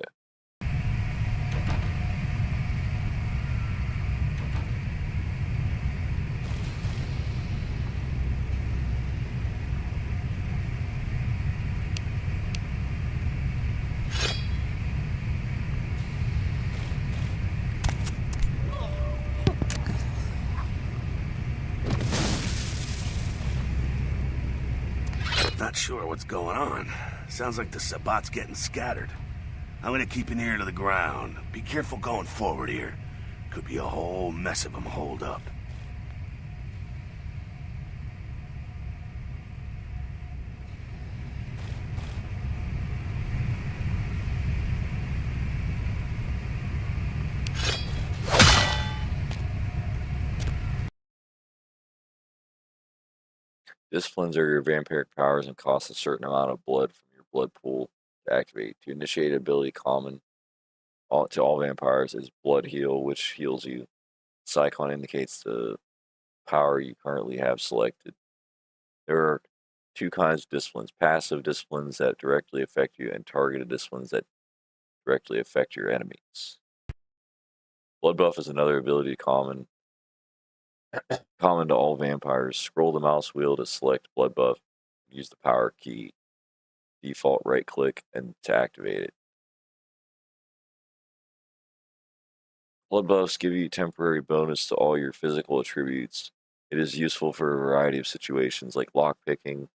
Speaker 4: Not sure what's going on. Sounds like the Sabat's getting scattered. I'm gonna keep an ear to the ground. Be careful going forward here. Could be a whole mess of them holed up.
Speaker 1: Disciplines are your vampiric powers and cost a certain amount of blood from your blood pool to activate. To initiate ability common to all vampires is Blood Heal, which heals you. This icon indicates the power you currently have selected. There are two kinds of disciplines: passive disciplines that directly affect you, and targeted disciplines that directly affect your enemies. Blood Buff is another ability common to all vampires. Scroll the mouse wheel to select Blood Buff. Use the power key. default right click and to activate it. Blood buffs give you temporary bonus to all your physical attributes. It is useful for a variety of situations like lockpicking.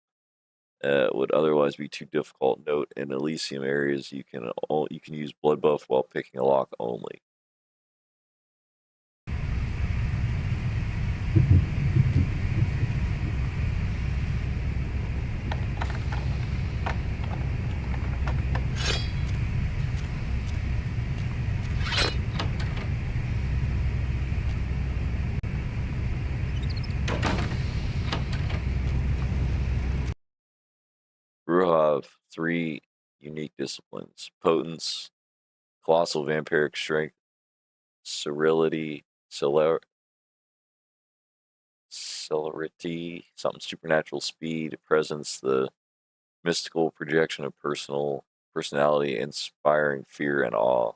Speaker 1: Would otherwise be too difficult. Note in Elysium areas you can use blood buff while picking a lock only. Ruha have 3 unique disciplines: Potence, Colossal Vampiric Strength, Celerity, Celerity, something supernatural speed, Presence, the mystical projection of personality, inspiring fear and awe.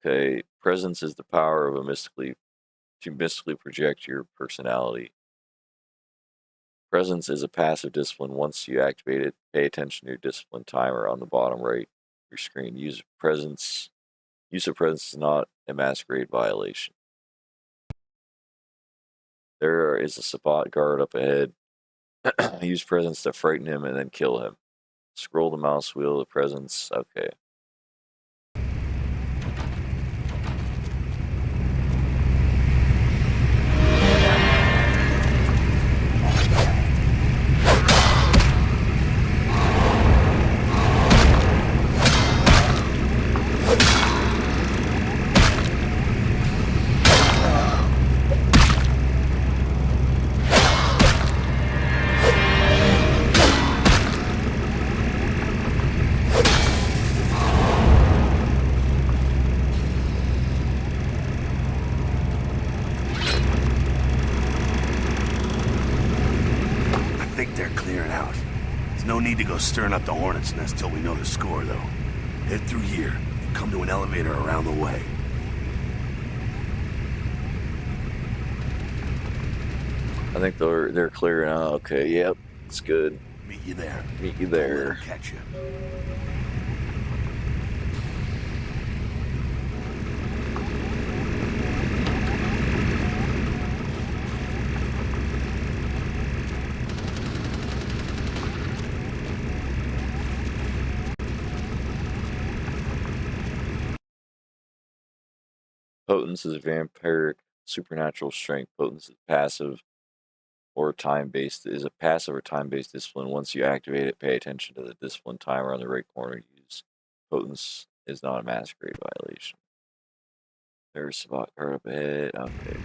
Speaker 1: Okay, Presence is the power of to mystically project your personality. Presence is a passive discipline. Once you activate it, pay attention to your discipline timer on the bottom right of your screen. Use of presence is not a Masquerade violation. There is a Sabbat guard up ahead. Use presence to frighten him and then kill him. Scroll the mouse wheel of presence. Okay.
Speaker 4: No need to go stirring up the hornet's nest till we know the score, though. Head through here and come to an elevator around the way.
Speaker 1: I think they're clearing out. Okay, yep, it's good.
Speaker 4: Meet you there.
Speaker 1: Meet you there.
Speaker 4: I'll catch you.
Speaker 1: Potence is vampiric supernatural strength. Potence is passive or time-based. Is a passive or time-based discipline. Once you activate it, pay attention to the discipline timer on the right corner. Use Potence is not a Masquerade violation. There's Sabbat guard up ahead. Okay.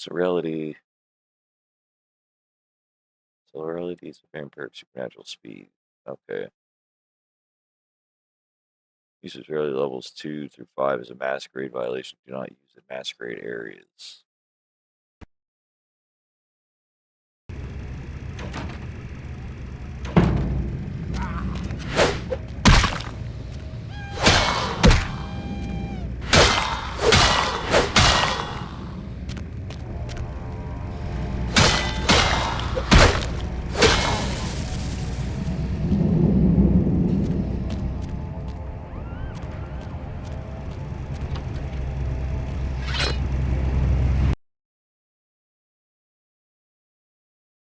Speaker 1: Celerity is a vampiric supernatural speed. Okay. Use of Celerity levels 2 through 5 is a Masquerade violation. Do not use in Masquerade areas.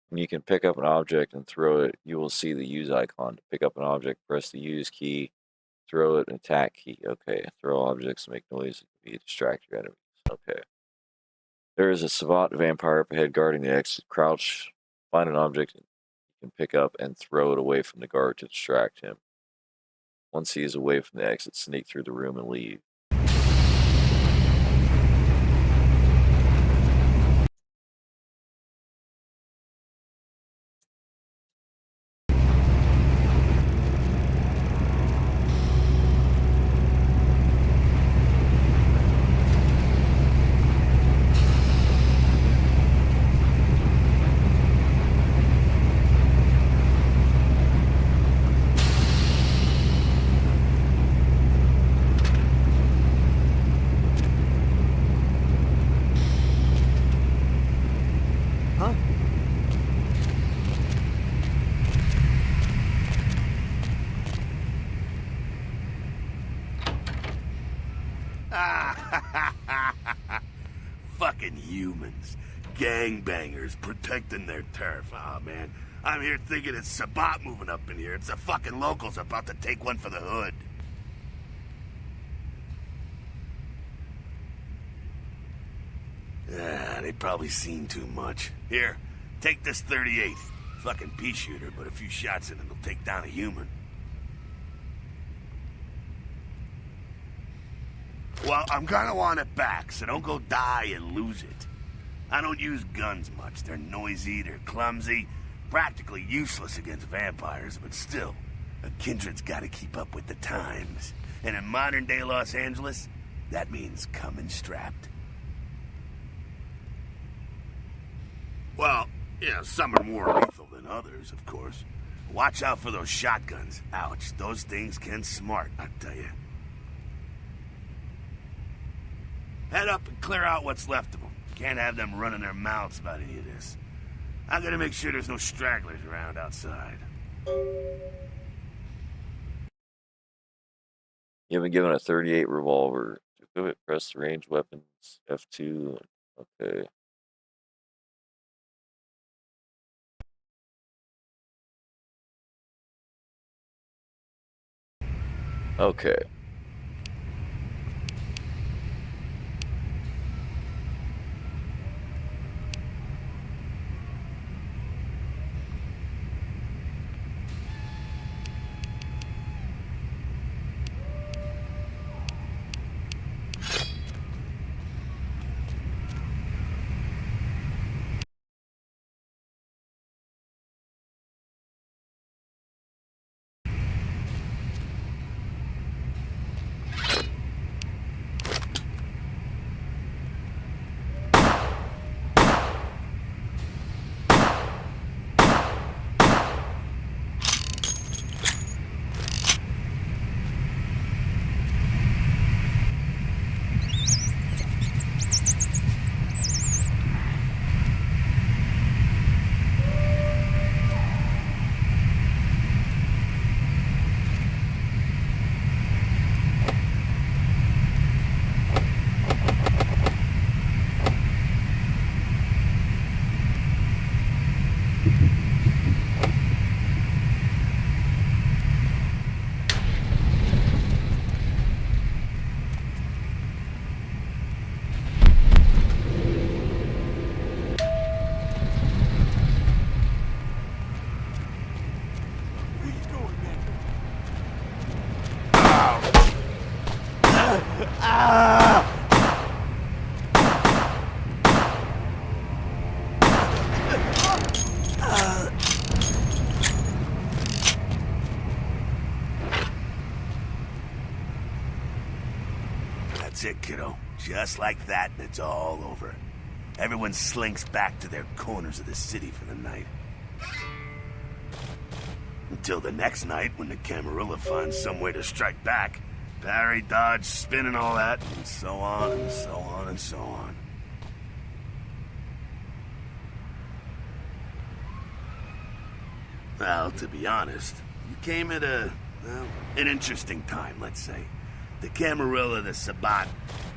Speaker 1: When you can pick up an object and throw it, you will see the use icon. To pick up an object, press the use key, throw it, and attack key. Okay, throw objects to make noise and be a distract your enemies. Okay. There is a Savat vampire up ahead guarding the exit. Crouch, find an object you can pick up and throw it away from the guard to distract him. Once he is away from the exit, sneak through the room and leave.
Speaker 5: Huh?
Speaker 4: Fucking humans. Gangbangers protecting their turf. Oh, man. I'm here thinking it's Sabat moving up in here. It's the fucking locals about to take one for the hood. They probably seen too much. Here, take this 38. Fucking pea shooter, but a few shots in it will take down a human. Well, I'm gonna want it back, so don't go die and lose it. I don't use guns much. They're noisy, they're clumsy, practically useless against vampires, but still, a kindred's gotta keep up with the times. And in modern-day Los Angeles, that means coming strapped. Well, yeah, some are more lethal than others, of course. Watch out for those shotguns. Ouch, those things can smart, I tell you. Head up and clear out what's left of them. Can't have them running their mouths about any of this. I'm gonna make sure there's no stragglers around outside.
Speaker 1: You have been given a 38 revolver. To equip it, press the range weapons F2. Okay. Okay.
Speaker 4: That's it, kiddo. Just like that, and it's all over. Everyone slinks back to their corners of the city for the night. Until the next night, when the Camarilla finds some way to strike back. Parry, dodge, spin, and all that, and so on, and so on, and so on. Well, to be honest, you came at an interesting time, let's say. The Camarilla, the Sabat.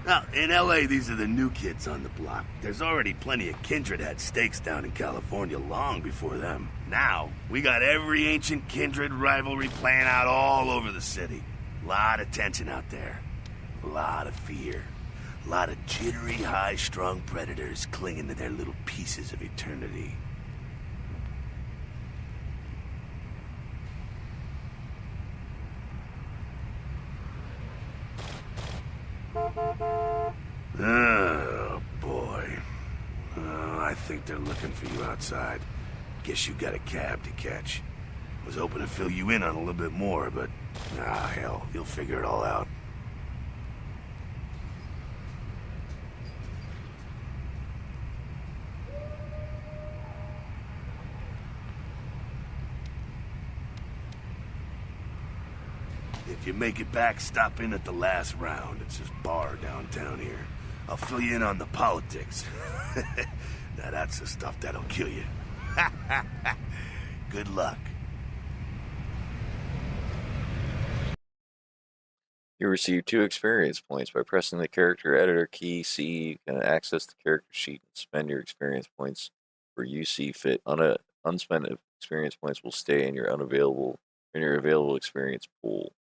Speaker 4: Now, in LA, these are the new kids on the block. There's already plenty of kindred had stakes down in California long before them. Now, we got every ancient kindred rivalry playing out all over the city. A lot of tension out there. A lot of fear. A lot of jittery, high-strung predators clinging to their little pieces of eternity. Oh, boy. I think they're looking for you outside. Guess you got a cab to catch. Was hoping to fill you in on a little bit more, but... hell, you'll figure it all out. If you make it back, stop in at the last round. It's this bar downtown here. I'll fill you in on the politics. Now that's the stuff that'll kill you. Good luck.
Speaker 1: You receive 2 experience points by pressing the character editor key C. You can access the character sheet and spend your experience points where you see fit. Unspent experience points will stay in your available experience pool.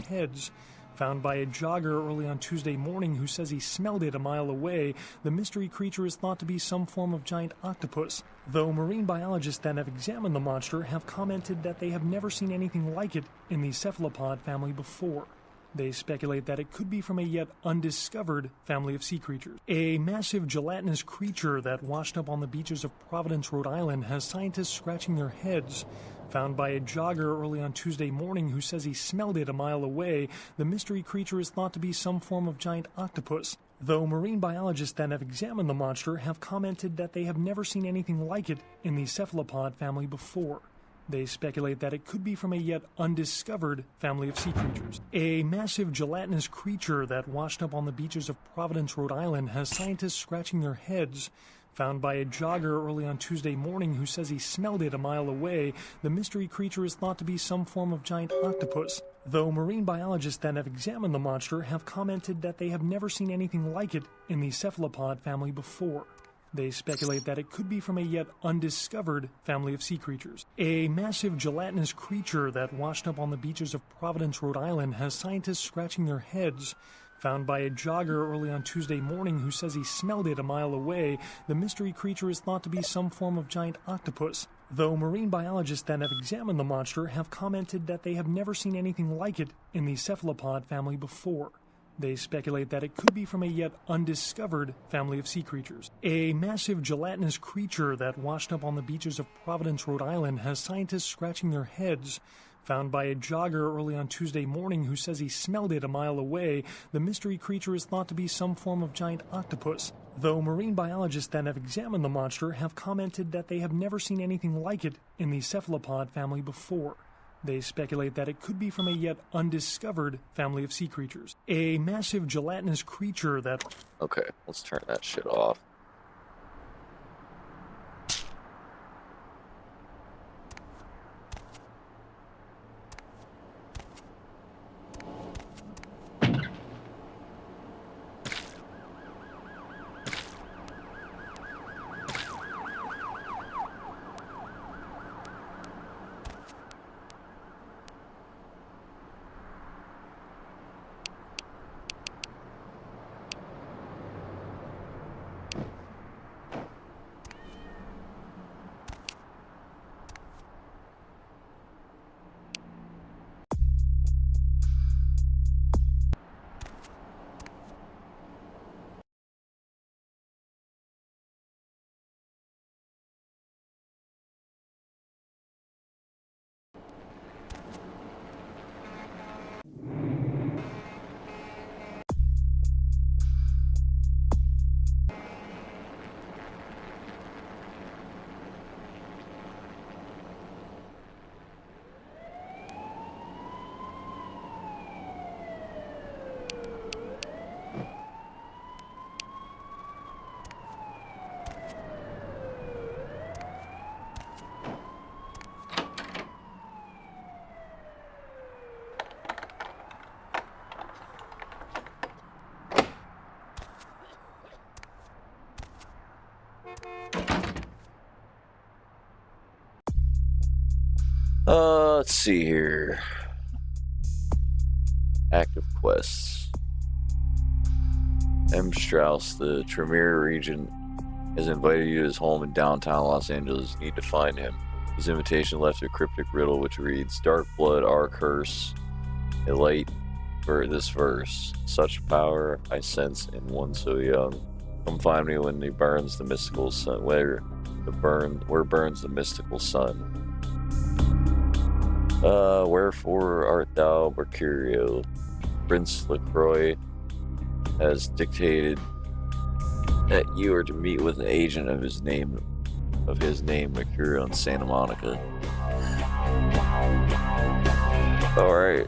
Speaker 7: Heads found by a jogger early on Tuesday morning who says he smelled it a mile away. The mystery creature is thought to be some form of giant octopus, though marine biologists that have examined the monster have commented that they have never seen anything like it in the cephalopod family before. They speculate that it could be from a yet undiscovered family of sea creatures. A massive gelatinous creature that washed up on the beaches of Providence, Rhode Island, has scientists scratching their heads. Found by a jogger early on Tuesday morning who says he smelled it a mile away, the mystery creature is thought to be some form of giant octopus, though marine biologists that have examined the monster have commented that they have never seen anything like it in the cephalopod family before. They speculate that it could be from a yet undiscovered family of sea creatures. A massive gelatinous creature that washed up on the beaches of Providence, Rhode Island, has scientists scratching their heads. Found by a jogger early on Tuesday morning who says he smelled it a mile away, the mystery creature is thought to be some form of giant octopus, though marine biologists that have examined the monster have commented that they have never seen anything like it in the cephalopod family before. They speculate that it could be from a yet undiscovered family of sea creatures. A massive gelatinous creature that washed up on the beaches of Providence, Rhode Island, has scientists scratching their heads. Found by a jogger early on Tuesday morning who says he smelled it a mile away, the mystery creature is thought to be some form of giant octopus, though marine biologists that have examined the monster have commented that they have never seen anything like it in the cephalopod family before. They speculate that it could be from a yet undiscovered family of sea creatures. A massive gelatinous creature that washed up on the beaches of Providence, Rhode Island, has scientists scratching their heads. Found by a jogger early on Tuesday morning who says he smelled it a mile away, the mystery creature is thought to be some form of giant octopus, though marine biologists that have examined the monster have commented that they have never seen anything like it in the cephalopod family before. They speculate that it could be from a yet undiscovered family of sea creatures. A massive gelatinous creature that...
Speaker 1: Okay, let's turn that shit off. see here. Active quests. M. Strauss, the Tremere Regent, has invited you to his home in downtown Los Angeles. You need to find him. His invitation left a cryptic riddle which reads, Dark blood, our curse, a light for this verse. Such power I sense in one so young. Come find me when he burns the mystical sun. Where burns the mystical sun? Wherefore art thou, Mercurio? Prince LaCroix has dictated that you are to meet with an agent of his name, Mercurio in Santa Monica. All right.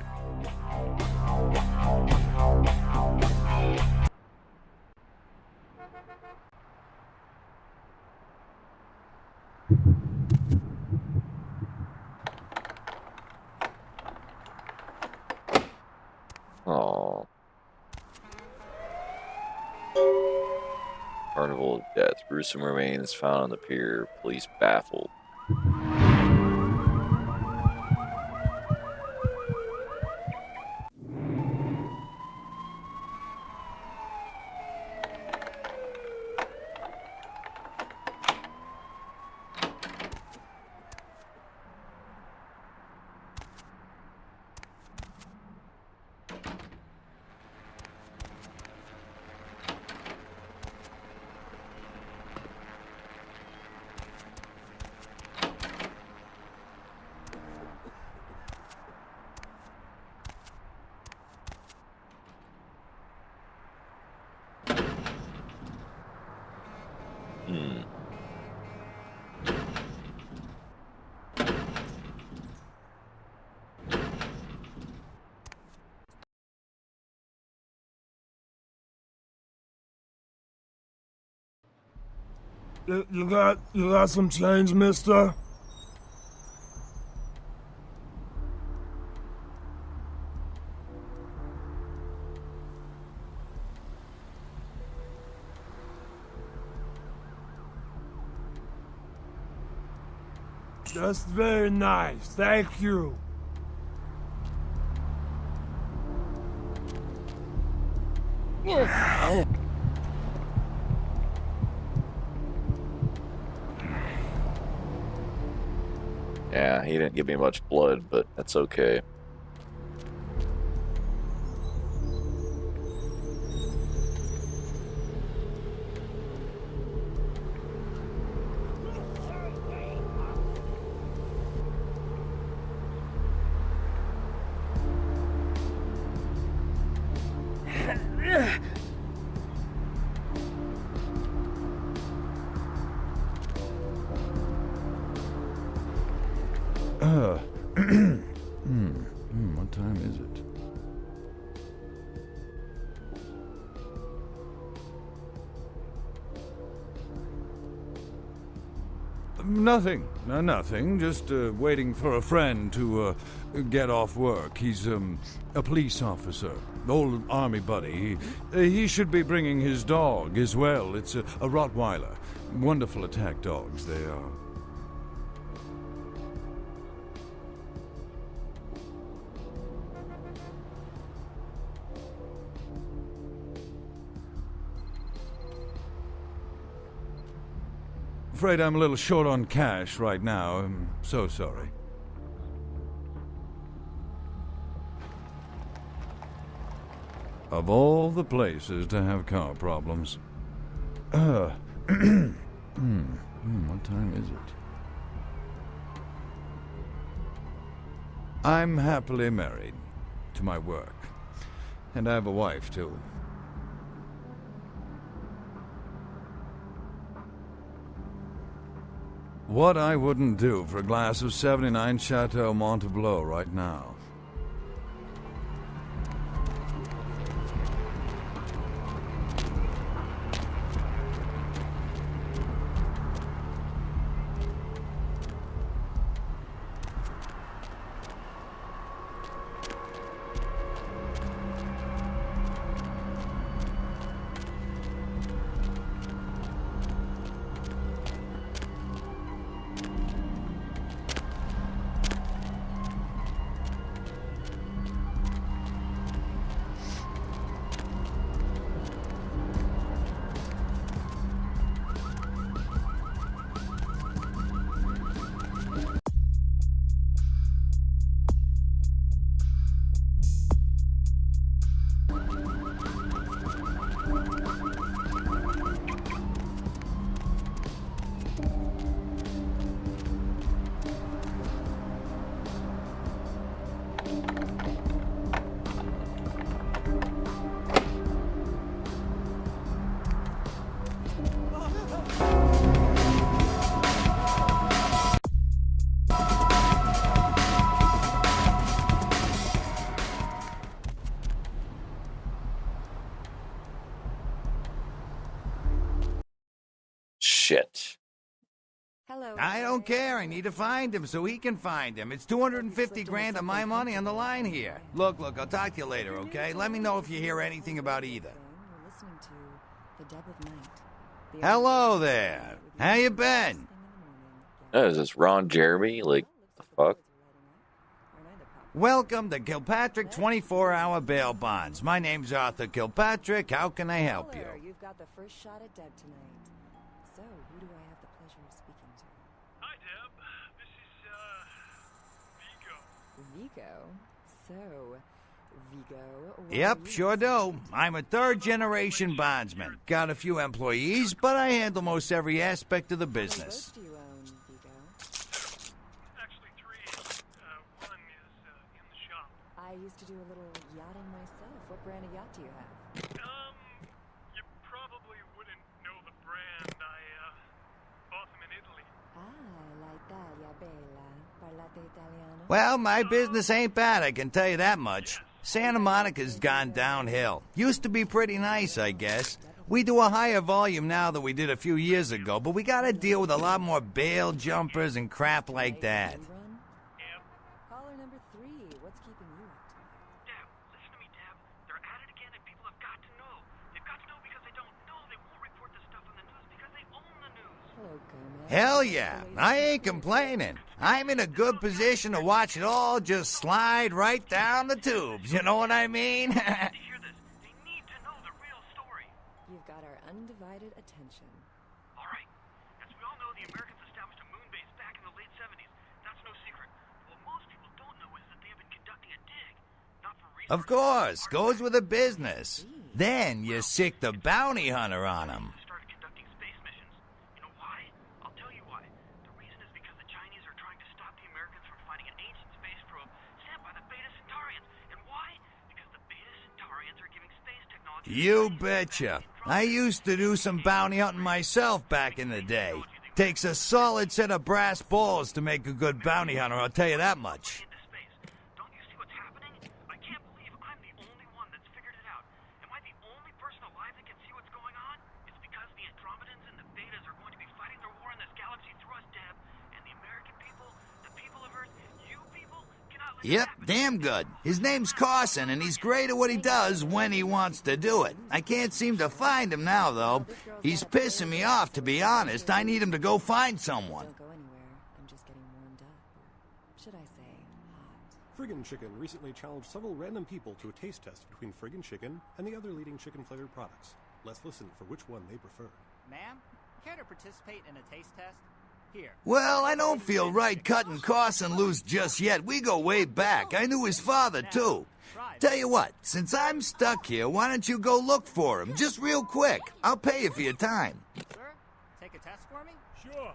Speaker 1: Oh. Carnival of Death. Gruesome remains found on the pier. Police baffled.
Speaker 8: You got some change, mister? That's very nice, thank you.
Speaker 1: Yeah, he didn't give me much blood, but that's okay.
Speaker 9: What time is it? Nothing. Nothing. Just waiting for a friend to get off work. He's a police officer, old army buddy. He should be bringing his dog as well. It's a Rottweiler. Wonderful attack dogs they are. Afraid I'm a little short on cash right now. I'm so sorry. Of all the places to have car problems. What time is it? I'm happily married to my work. And I have a wife, too. What I wouldn't do for a glass of 79 Chateau Montebleau right now.
Speaker 1: Shit.
Speaker 2: Hello.
Speaker 10: I don't care. I need to find him so he can find him. It's 250 grand of my money on the line here. Look, I'll talk to you later, okay? Let me know if you hear anything about either.
Speaker 2: We're listening to The Deb of Night.
Speaker 10: Hello there. How you been?
Speaker 1: Is this Ron Jeremy? Like, the fuck?
Speaker 10: Welcome to Kilpatrick 24-hour bail bonds. My name's Arthur Kilpatrick. How can I help you?
Speaker 2: You've got the first shot at Deb tonight. So, who do I have the pleasure of speaking to?
Speaker 11: Hi, Deb. This is, Vigo.
Speaker 2: Vigo? So, Vigo...
Speaker 10: Yep, sure do. I'm a third-generation bondsman. Got a few employees, but I handle most every aspect of the business.
Speaker 2: How many boats do you own, Vigo?
Speaker 11: Actually, 3. One is in the shop.
Speaker 2: I used to do a little yachting myself. What brand of yacht do you have?
Speaker 11: You probably wouldn't know the brand. I bought them in Italy.
Speaker 2: L'Italia bella. Parlate italiano?
Speaker 10: Well, my business ain't bad, I can tell you that much. Santa Monica's gone downhill. Used to be pretty nice, I guess. We do a higher volume now than we did a few years ago, but we gotta deal with a lot more bail jumpers and crap like that.
Speaker 11: Yep.
Speaker 2: Caller number 3. What's keeping you up tonight?
Speaker 11: Deb, listen to me, Deb. They're at it again, and people have got to know. They've got to know because they don't know. They won't report this stuff on the news because they own the news.
Speaker 2: Hello, Gomez.
Speaker 10: Hell yeah, I ain't complaining. I'm in a good position to watch it all just slide right down the tubes, you know what I mean?
Speaker 11: To hear this, they need to know the real story.
Speaker 2: You've got our undivided attention.
Speaker 11: All right. As we all know, the Americans established a moon base back in the late 70s. That's no secret. What most people don't know is that they have been conducting a dig. Not for research.
Speaker 10: Of course, goes with the business. Then you sick the bounty hunter on them.
Speaker 11: Started conducting space missions. You know why? I'll tell you why. The reason is because the Chinese are trying to stop the Americans from finding an ancient space probe sent by the Beta Centaurians. And why? Because the Beta Centaurians are giving space technology...
Speaker 10: You betcha. I used to do some bounty hunting myself back in the day. Takes a solid set of brass balls to make a good bounty hunter, I'll tell you that much.
Speaker 11: into space. Don't you see what's happening? I can't believe I'm the only one that's figured it out. Am I the only person alive that can see what's going on? It's because the Andromedans and the Betas are going to be fighting their war in this galaxy through us, Deb. And the American people, the people of Earth, you people, cannot let
Speaker 10: Yep, damn good. His name's Carson, and he's great at what he does when he wants to do it. I can't seem to find him now, though. He's pissing me off, to be honest. I need him to go find someone.
Speaker 2: Don't go anywhere. I'm just getting warmed up. Or should I say, hot?
Speaker 12: Friggin' Chicken recently challenged several random people to a taste test between Friggin' Chicken and the other leading chicken-flavored products. Let's listen for which one they prefer.
Speaker 13: Ma'am, care to participate in a taste test? Here.
Speaker 10: Well, I don't feel right cutting Carson loose just yet. We go way back. I knew his father, too. Tell you what, since I'm stuck here, why don't you go look for him? Just real quick. I'll pay you for your time.
Speaker 13: Sir, take a test for me?
Speaker 8: Sure.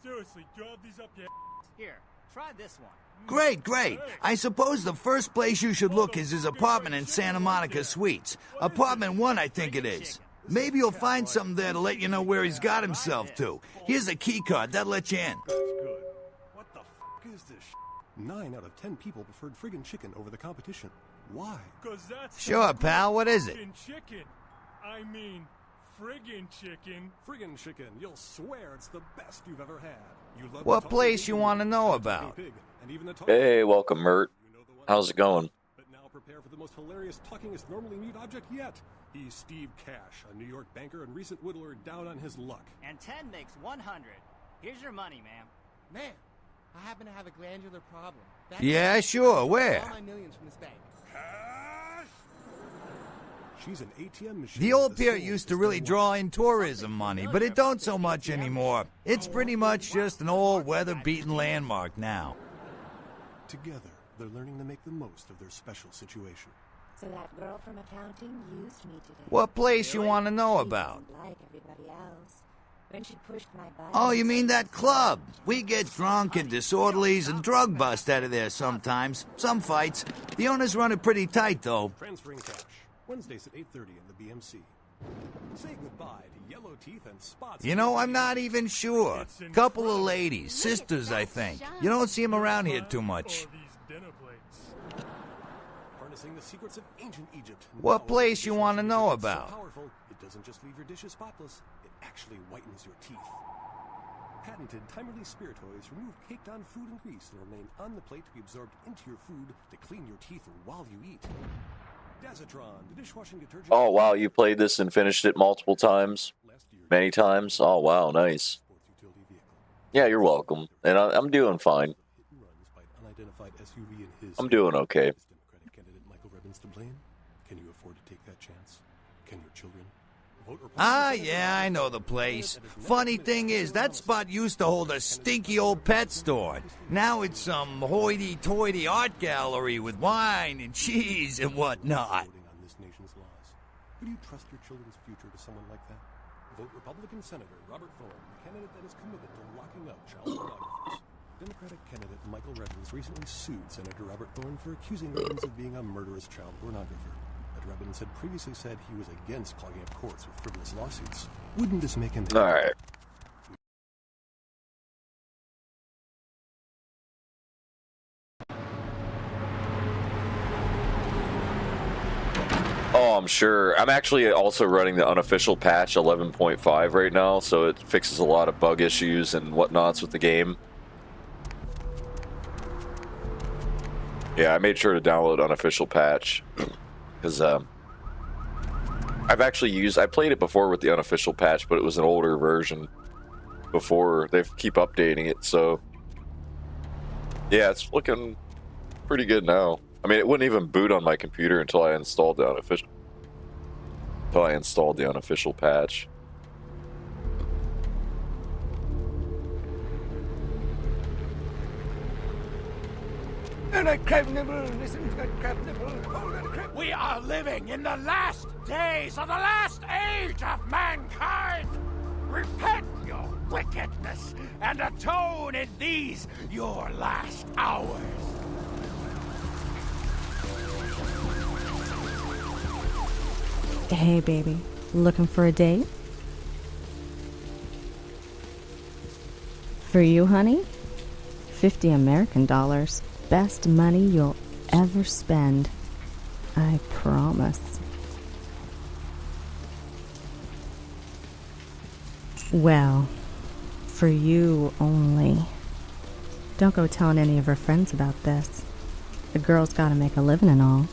Speaker 8: Seriously, drop these up your...
Speaker 13: Here, try this one.
Speaker 10: Great. I suppose the first place you should look is his apartment in Santa Monica Suites. Apartment 1, I think it is. Maybe you'll find something there to let you know where he's got himself to. Here's a key card. That'll let you in.
Speaker 12: That's good. What the f*** is this sh**? 9 out of 10 people preferred Friggin' Chicken over the competition. Why?
Speaker 8: 'Cause that's...
Speaker 10: Sure, pal. What is it?
Speaker 8: Chicken. I mean, friggin' chicken.
Speaker 12: Friggin' Chicken. You'll swear it's the best you've ever had. You love
Speaker 10: What
Speaker 12: the
Speaker 10: place you want to know about?
Speaker 12: Pig, and even the
Speaker 1: Hey, welcome, Mert. How's it going?
Speaker 12: But now prepare for the most hilarious talkingest normally mute object yet. He's Steve Cash, a New York banker and recent whittler down on his luck.
Speaker 13: And 10 makes 100. Here's your money, ma'am.
Speaker 14: Ma'am, I happen to have a glandular problem.
Speaker 10: Yeah, sure. Where?
Speaker 14: All my millions from this bank.
Speaker 12: She's an ATM machine.
Speaker 10: The old pier used to really draw in tourism money, but it don't so much anymore. It's pretty much just an old weather-beaten landmark now.
Speaker 12: Together, they're learning to make the most of their special situation.
Speaker 2: So that girl from accounting used me today.
Speaker 10: What place you want to know about?
Speaker 2: Like everybody else. When she pushed my button...
Speaker 10: Oh, you mean that club? We get drunk and disorderlies and drug bust out of there sometimes. Some fights. The owners run it pretty tight, though.
Speaker 12: Transferring cash. Wednesdays at 8:30 in the BMC. Say goodbye to yellow teeth and spots.
Speaker 10: You know, I'm not even sure. Couple of ladies, sisters, I think. You don't see them around here too much.
Speaker 12: Harnessing the secrets of ancient Egypt.
Speaker 10: What place you want to know about?
Speaker 12: So powerful, it doesn't just leave your dishes spotless, it actually whitens your teeth. Patented timer-release spiritoids remove caked-on food and grease and remain on the plate to be absorbed into your food to clean your teeth while you eat. Dazatron, the dishwashing detergent.
Speaker 1: Oh wow, you played this and finished it multiple times? Many times? Oh wow, nice. Yeah, you're welcome. And I'm doing fine. I'm doing okay.
Speaker 12: Democratic candidate Michael Rebbins to blame? Can you afford to take that chance? Can your children vote Republican?
Speaker 10: Yeah, I know the place. Funny thing is, that spot used to hold a stinky old pet store. Now it's some hoity-toity art gallery with wine and cheese and whatnot.
Speaker 12: Voting on this nation's laws. Would you trust your children's future to someone like that? Vote Republican Senator Robert Thorne, the candidate that is committed to locking up child pornographers. Democratic candidate Michael Rebbins recently sued Senator Robert Thorne for accusing Rebbins of being a murderous child pornographer. But Rebbins had previously said he was against clogging up courts with frivolous lawsuits. Wouldn't this make him...
Speaker 1: All right. Oh, I'm sure. I'm actually also running the unofficial patch 11.5 right now, so it fixes a lot of bug issues and whatnots with the game. Yeah, I made sure to download unofficial patch because I've actually used. I played it before with the unofficial patch, but it was an older version before they keep updating it. So yeah, it's looking pretty good now. I mean, it wouldn't even boot on my computer until I installed the unofficial. Patch.
Speaker 15: We are living in the last days of the last age of mankind. Repent your wickedness and atone in these your last hours.
Speaker 16: Hey, baby. Looking for a date? For you, honey? 50 American dollars. Best money you'll ever spend. I promise. Well, for you only. Don't go telling any of her friends about this. The girl's gotta make a living and all.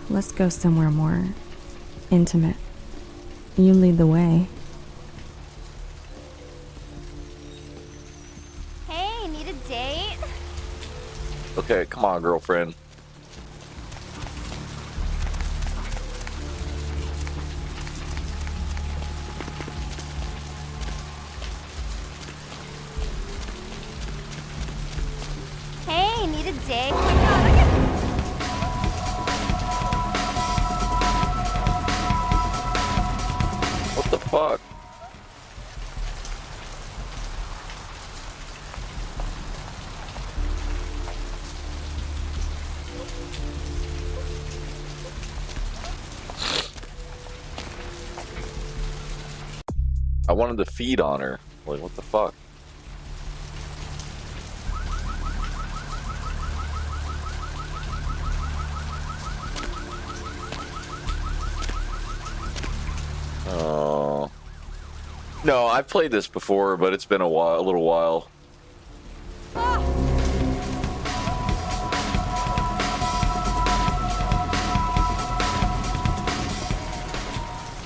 Speaker 16: Let's go somewhere more intimate. You lead the way.
Speaker 17: Hey, need a date?
Speaker 1: Okay, come on, girlfriend.
Speaker 17: Hey, need a date? Oh my god, I got...
Speaker 1: What the fuck? I wanted to feed on her. Like, what the fuck? Oh. No, I've played this before, but it's been a little while.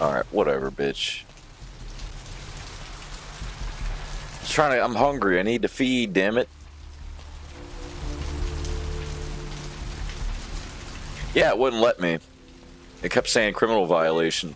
Speaker 1: Alright, whatever, bitch. I'm hungry. I need to feed, damn it. Yeah, it wouldn't let me. It kept saying criminal violation.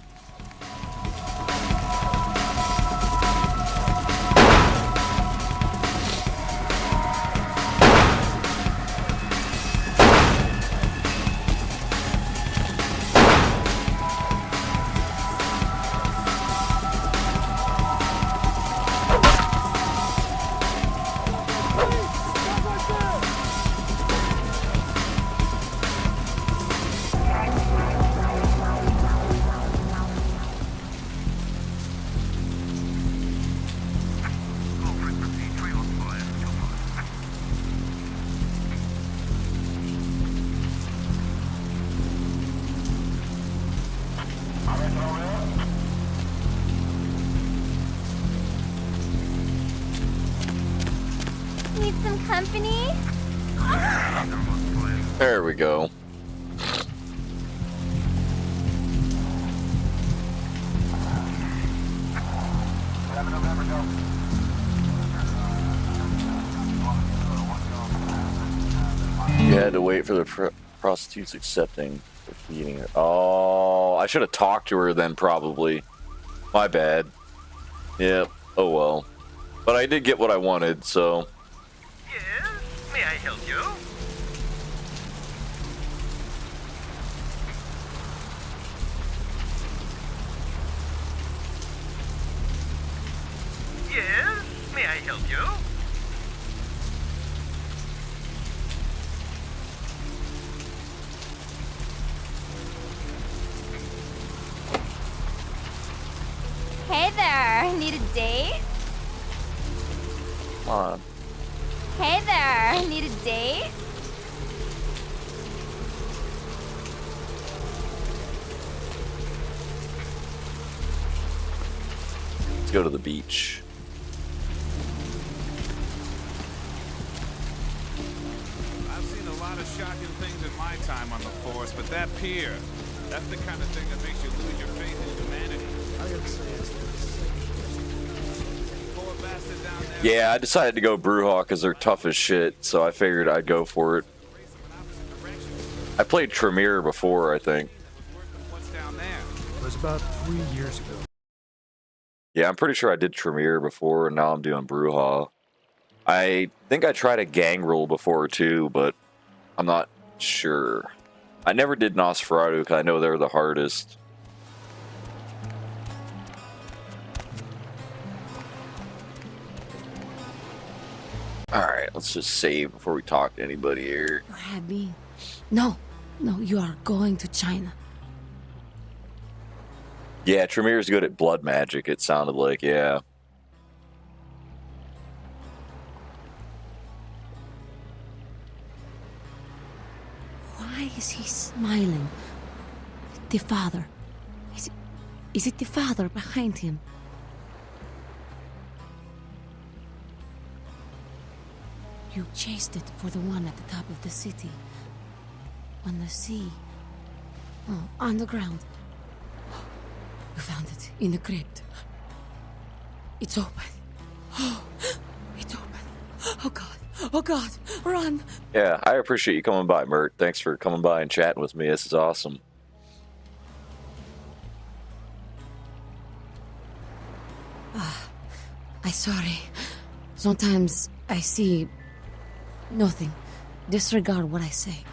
Speaker 1: There we go. You had to wait for the prostitutes accepting for feeding her. Oh, I should have talked to her then, probably. My bad. Yep. Oh well. But I did get what I wanted, so.
Speaker 11: Yes? May I help you? Yes? May I help you?
Speaker 17: Hey there, need a date?
Speaker 1: Come on.
Speaker 17: Hey there, need a date?
Speaker 1: Let's go to the beach.
Speaker 18: I've seen a lot of shocking things in my time on the force, but that pier, that's the kind of thing that makes you lose your faith in humanity. I gotta say, poor bastard down there.
Speaker 1: Yeah, I decided to go Brewhawk because they're tough as shit, so I figured I'd go for it. I played Tremere before, I think.
Speaker 7: It was about 3 years ago.
Speaker 1: Yeah, I'm pretty sure I did Tremere before, and now I'm doing Brewhaw. I think I tried a gang rule before too, but I'm not sure. I never did Nosferatu because I know they're the hardest. Alright, let's just save before we talk to anybody here.
Speaker 19: You're happy? No, you are going to China.
Speaker 1: Yeah, Tremere's good at blood magic, it sounded like, yeah.
Speaker 19: Why is he smiling? The father. Is it the father behind him? You chased it for the one at the top of the city. On the sea. Oh, on the ground. You found it in the crypt. It's open. Oh, it's open. Oh God. Oh God. Run.
Speaker 1: Yeah, I appreciate you coming by, Mert. Thanks for coming by and chatting with me. This is awesome.
Speaker 19: I'm sorry. Sometimes I see nothing. Disregard what I say.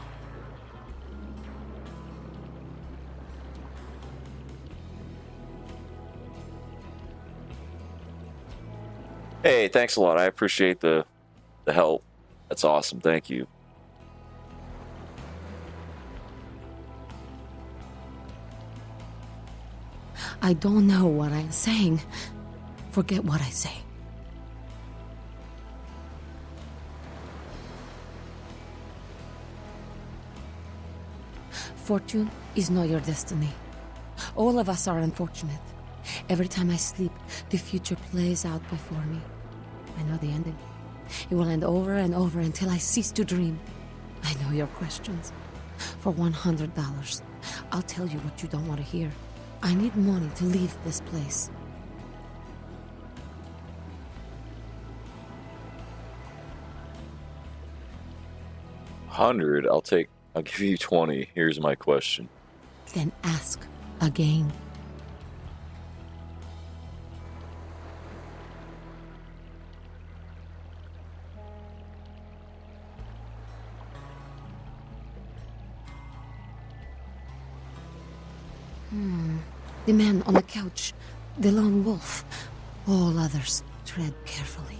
Speaker 1: Hey, thanks a lot. I appreciate the help. That's awesome. Thank you.
Speaker 19: I don't know what I'm saying. Forget what I say. Fortune is not your destiny. All of us are unfortunate. Every time I sleep, the future plays out before me. I know the ending. It will end over and over until I cease to dream. I know your questions. For $100, I'll tell you what you don't want to hear. I need money to leave this place.
Speaker 1: $100, I'll give you 20. Here's my question.
Speaker 19: Then ask again. The man on the couch, the lone wolf. All others tread carefully.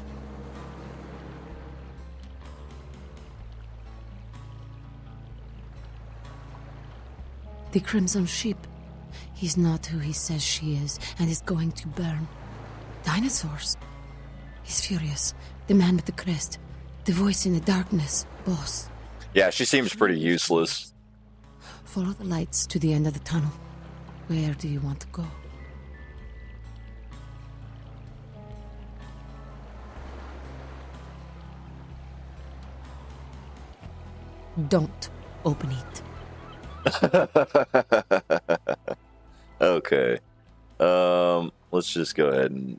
Speaker 19: The Crimson Sheep. He's not who he says she is, and is going to burn. Dinosaurs. He's furious. The man with the crest. The voice in the darkness. Boss.
Speaker 1: Yeah, she seems pretty useless.
Speaker 19: Follow the lights to the end of the tunnel. Where do you want to go? Don't Open it.
Speaker 1: Okay. Let's just go ahead and...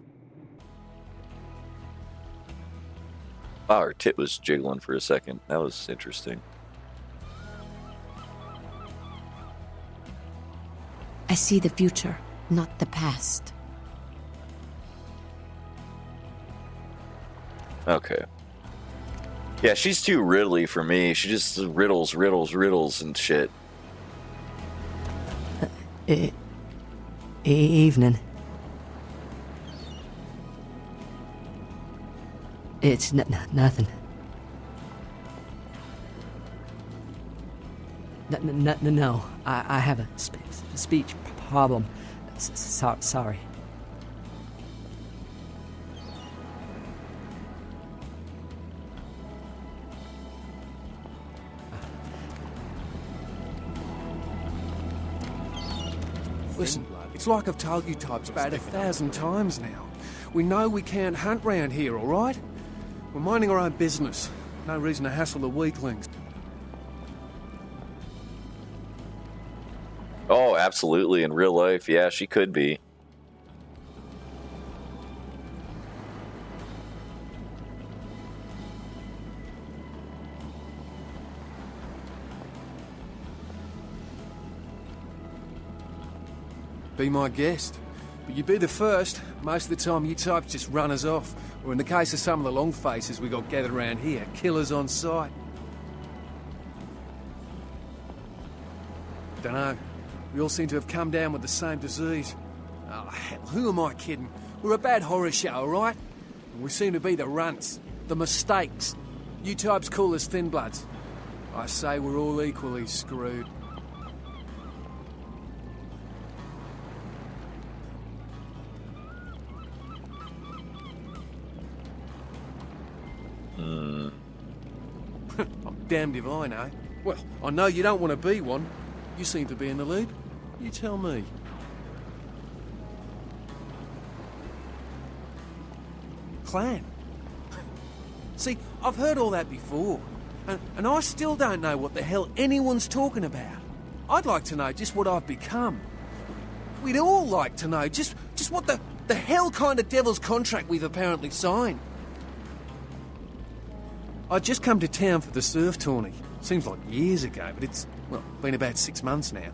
Speaker 1: Oh, her tit was jiggling for a second. That was interesting.
Speaker 19: I see the future, not the past.
Speaker 1: Okay. Yeah, she's too riddly for me. She just riddles and shit.
Speaker 5: Evening. It's nothing. No. I have a speech problem. Sorry.
Speaker 20: Listen, it's like I've told you types about 1,000 times now. We know we can't hunt round here, all right? We're minding our own business. No reason to hassle the weaklings.
Speaker 1: Oh, absolutely. In real life, yeah, she could be.
Speaker 20: Be my guest. But you'd be the first. Most of the time you types just run us off. Or in the case of some of the long faces we got gathered around here, killers on sight. Dunno. We all seem to have come down with the same disease. Oh, hell, who am I kidding? We're a bad horror show, alright? And we seem to be the runts. The mistakes. You types call us thin bloods. I say we're all equally screwed. I'm damned if I know. Well, I know you don't want to be one. You seem to be in the lead. You tell me. Clan. See, I've heard all that before. And I still don't know what the hell anyone's talking about. I'd like to know just what I've become. We'd all like to know just what the hell kind of devil's contract we've apparently signed. I'd just come to town for the surf tourney. Seems like years ago, but it's, well, been about 6 months now.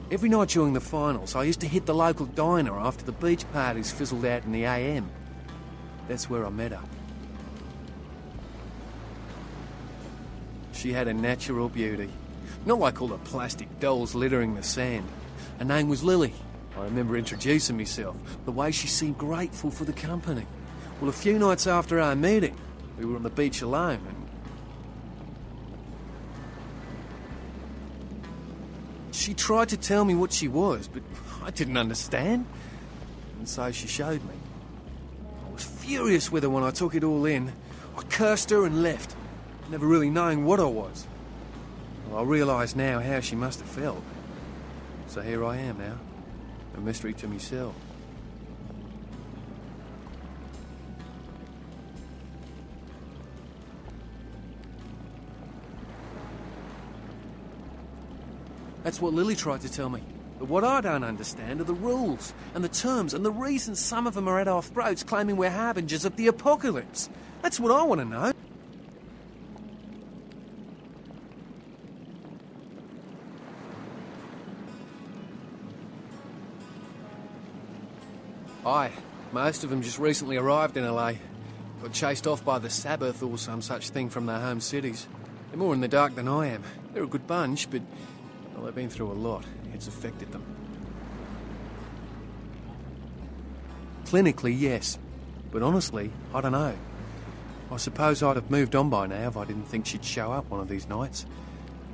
Speaker 20: Every night during the finals, I used to hit the local diner after the beach parties fizzled out in the AM. That's where I met her. She had a natural beauty. Not like all the plastic dolls littering the sand. Her name was Lily. I remember introducing myself, the way she seemed grateful for the company. Well, a few nights after our meeting, we were on the beach alone, and she tried to tell me what she was, but I didn't understand, and so she showed me. I was furious with her when I took it all in. I cursed her and left, never really knowing what I was. Well, I realise now how she must have felt. So here I am now, a mystery to myself. That's what Lily tried to tell me. But what I don't understand are the rules, and the terms, and the reasons some of them are at our throats claiming we're harbingers of the apocalypse. That's what I want to know. Aye, most of them just recently arrived in LA. Got chased off by the Sabbath or some such thing from their home cities. They're more in the dark than I am. They're a good bunch, but... well, they've been through a lot. It's affected them. Clinically, yes. But honestly, I don't know. I suppose I'd have moved on by now if I didn't think she'd show up one of these nights.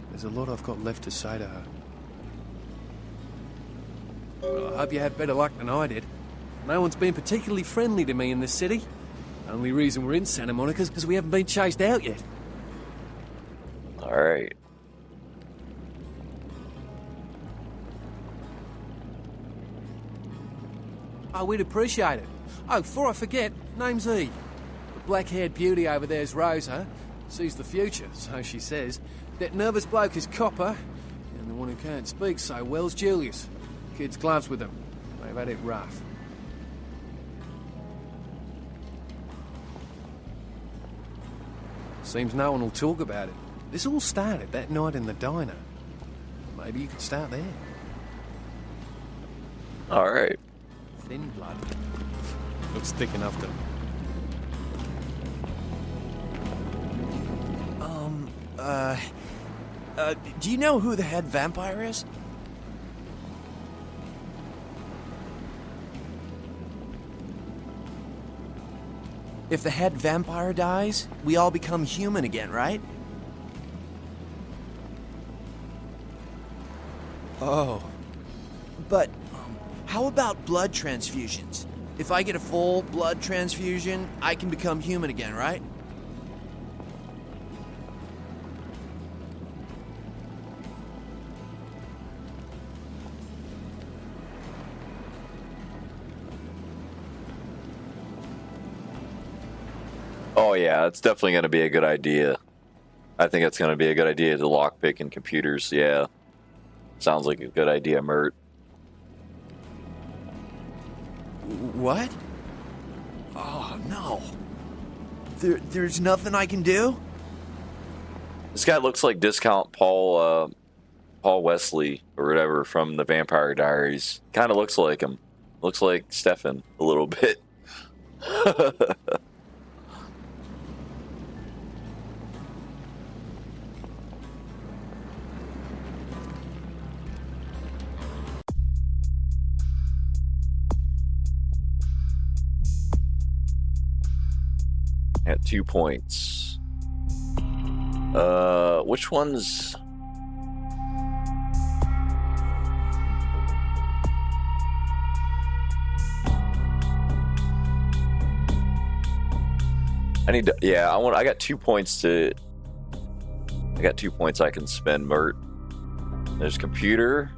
Speaker 20: There's a lot I've got left to say to her. Well, I hope you had better luck than I did. No one's been particularly friendly to me in this city. Only reason we're in Santa Monica is because we haven't been chased out yet.
Speaker 1: Alright.
Speaker 20: Oh, we'd appreciate it. Oh, before I forget, name's E. The black-haired beauty over there's Rosa. Sees the future, so she says. That nervous bloke is Copper, and the one who can't speak so well's Julius. Kid's gloves with them. They've had it rough. Seems no one will talk about it. This all started that night in the diner. Maybe you could start there.
Speaker 1: All right.
Speaker 20: Thin blood. Looks thick enough to...
Speaker 21: Do you know who the head vampire is? If the head vampire dies, we all become human again, right? Oh. But, how about blood transfusions? If I get a full blood transfusion, I can become human again, right?
Speaker 1: Oh yeah, it's definitely going to be a good idea. I think it's going to be a good idea to lockpick in computers. Yeah, sounds like a good idea, Mert.
Speaker 21: What? Oh no. There's nothing I can do?
Speaker 1: This guy looks like discount Paul Wesley or whatever from the Vampire Diaries. Kind of looks like him. Looks like Stefan a little bit. At 2 points. Which one's... I need to... Yeah, I got 2 points to... I got 2 points I can spend, Mert. There's computer.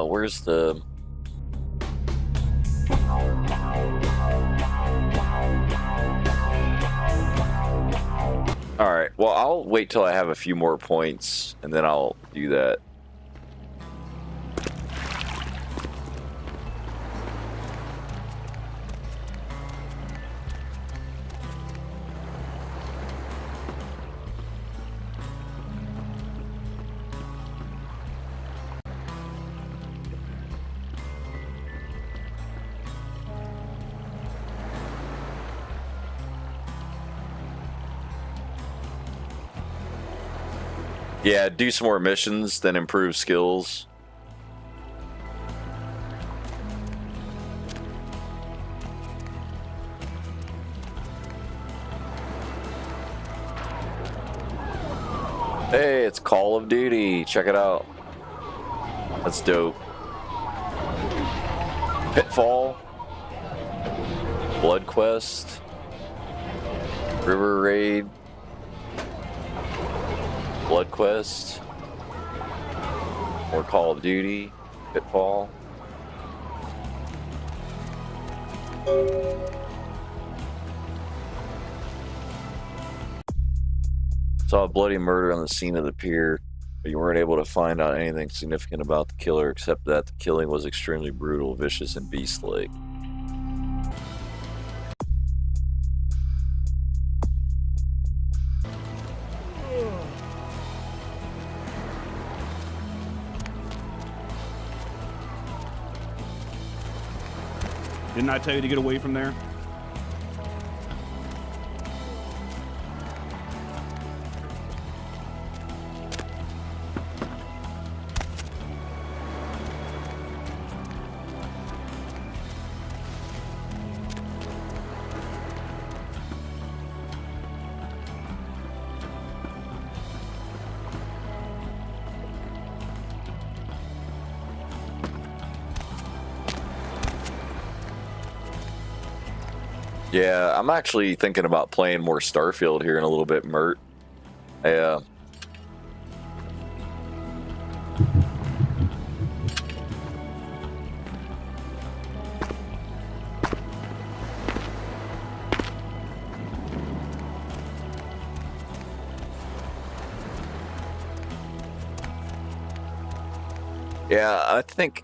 Speaker 1: Where's the... Alright, well, I'll wait till I have a few more points, and then I'll do that. Yeah, do some more missions, then improve skills. Hey, it's Call of Duty. Check it out. That's dope. Pitfall. Blood Quest. River Raid. Blood Quest, or Call of Duty, Pitfall. Saw a bloody murder on the scene of the pier, but you weren't able to find out anything significant about the killer except that the killing was extremely brutal, vicious, and beast-like.
Speaker 22: Didn't I tell you to get away from there?
Speaker 1: Yeah, I'm actually thinking about playing more Starfield here in a little bit, Mert. Yeah, I think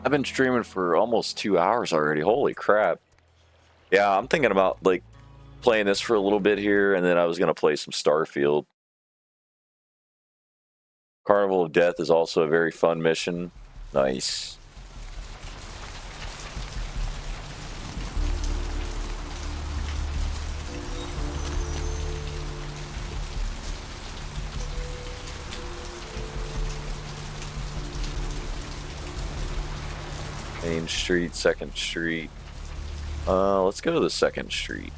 Speaker 1: I've been streaming for almost 2 hours already. Holy crap. Yeah, I'm thinking about like playing this for a little bit here, and then I was going to play some Starfield. Carnival of Death is also a very fun mission. Nice. Main Street, 2nd Street. Let's go to the 2nd Street.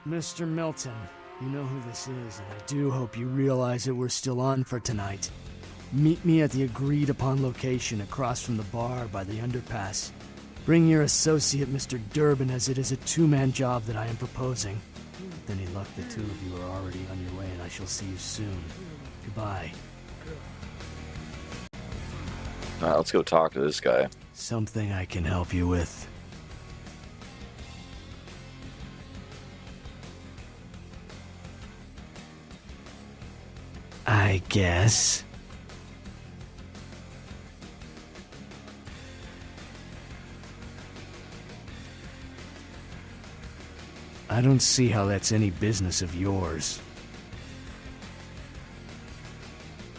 Speaker 3: Mr. Milton, you know who this is, and I do hope you realize that we're still on for tonight. Meet me at the agreed-upon location across from the bar by the underpass. Bring your associate, Mr. Durbin, as it is a two-man job that I am proposing. With any luck, the two of you are already on your way, and I shall see you soon. Goodbye.
Speaker 1: Alright, let's go talk to this guy.
Speaker 3: Something I can help you with. I guess. I don't see how that's any business of yours.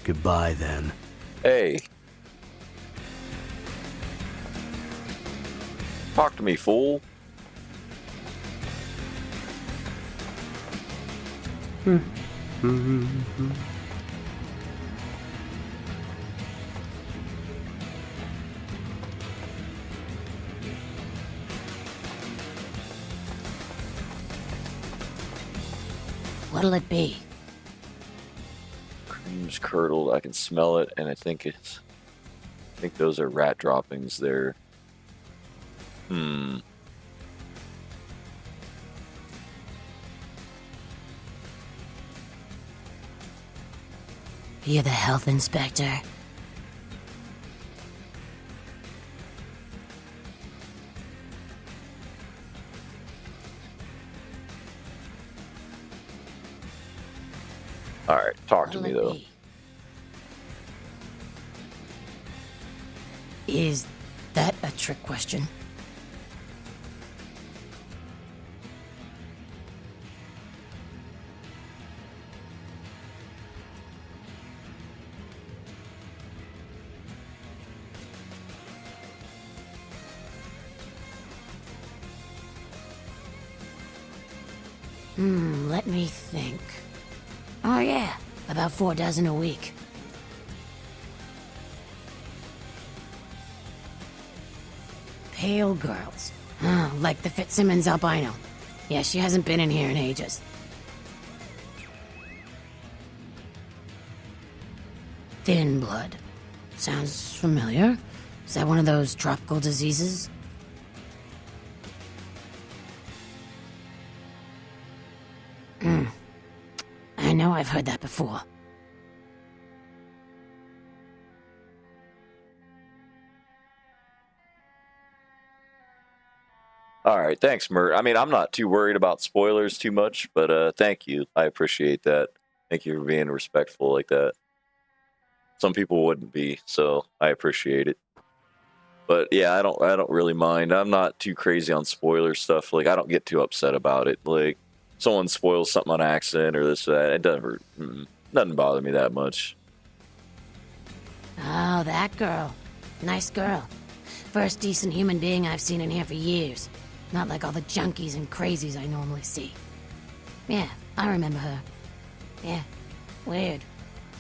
Speaker 3: Goodbye, then.
Speaker 1: Hey. Talk to me, fool.
Speaker 19: What'll it be?
Speaker 1: Cream's curdled. I can smell it, and I think those are rat droppings there.
Speaker 19: You're the health inspector.
Speaker 1: Alright, talk to me, though.
Speaker 19: Is that a trick question? Let me think. Oh yeah, about 4 dozen a week. Pale girls. Like the Fitzsimmons albino. Yeah, she hasn't been in here in ages. Thin blood. Sounds familiar. Is that one of those tropical diseases? I know I've heard that before.
Speaker 1: Alright, thanks, Mert. I mean, I'm not too worried about spoilers too much, but thank you. I appreciate that. Thank you for being respectful like that. Some people wouldn't be, so I appreciate it. But yeah, I don't really mind. I'm not too crazy on spoiler stuff. Like, I don't get too upset about it. Like, someone spoils something on accident or this or that, it doesn't bother me that much.
Speaker 19: Oh, that girl. Nice girl. First decent human being I've seen in here for years. Not like all the junkies and crazies I normally see. Yeah, I remember her. Yeah, weird.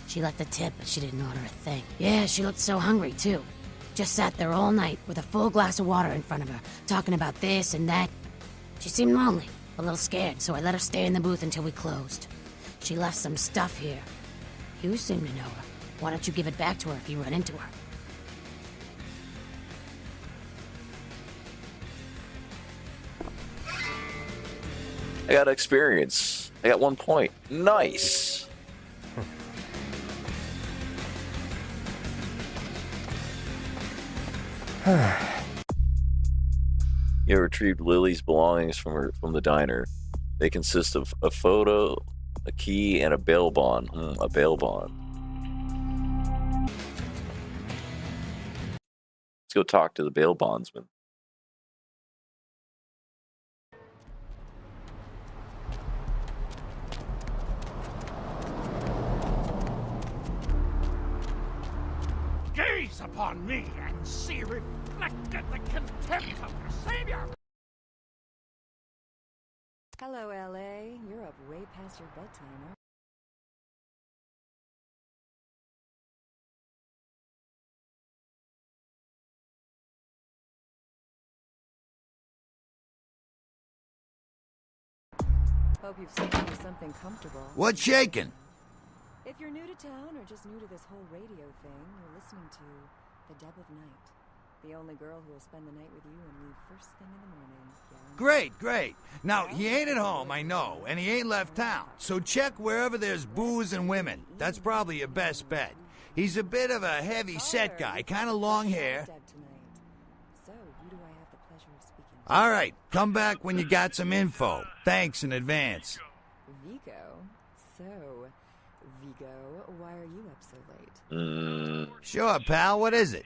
Speaker 19: She left a tip, but she didn't order a thing. Yeah, she looked so hungry, too. Just sat there all night with a full glass of water in front of her, talking about this and that. She seemed lonely. A little scared, so I let her stay in the booth until we closed. She left some stuff here. You seem to know her. Why don't you give it back to her if you run into her?
Speaker 1: I got experience. I got 1 point. Nice. You retrieved Lily's belongings from the diner. They consist of a photo, a key, and a bail bond. A bail bond. Let's go talk to the bail bondsman.
Speaker 15: Gaze upon me and see reflected the contempt of your savior.
Speaker 2: Hello, LA. You're up way past your bedtime, aren't you? Hope you've settled with something comfortable.
Speaker 10: What's shaking?
Speaker 2: If you're new to town or just new to this whole radio thing, you're listening to The Deb of Night. The only girl who will spend the night with you and leave first thing in the morning.
Speaker 10: Great, great. Now, he ain't at home, I know, and he ain't left town. So check wherever there's booze and women. That's probably your best bet. He's a bit of a heavy-set guy, kind of long hair.
Speaker 2: So, who do I have the pleasure of speaking to?
Speaker 10: All right, come back when you got some info. Thanks in advance.
Speaker 2: Vigo? So, Vigo, why are you up so late?
Speaker 10: Sure, pal, what is it?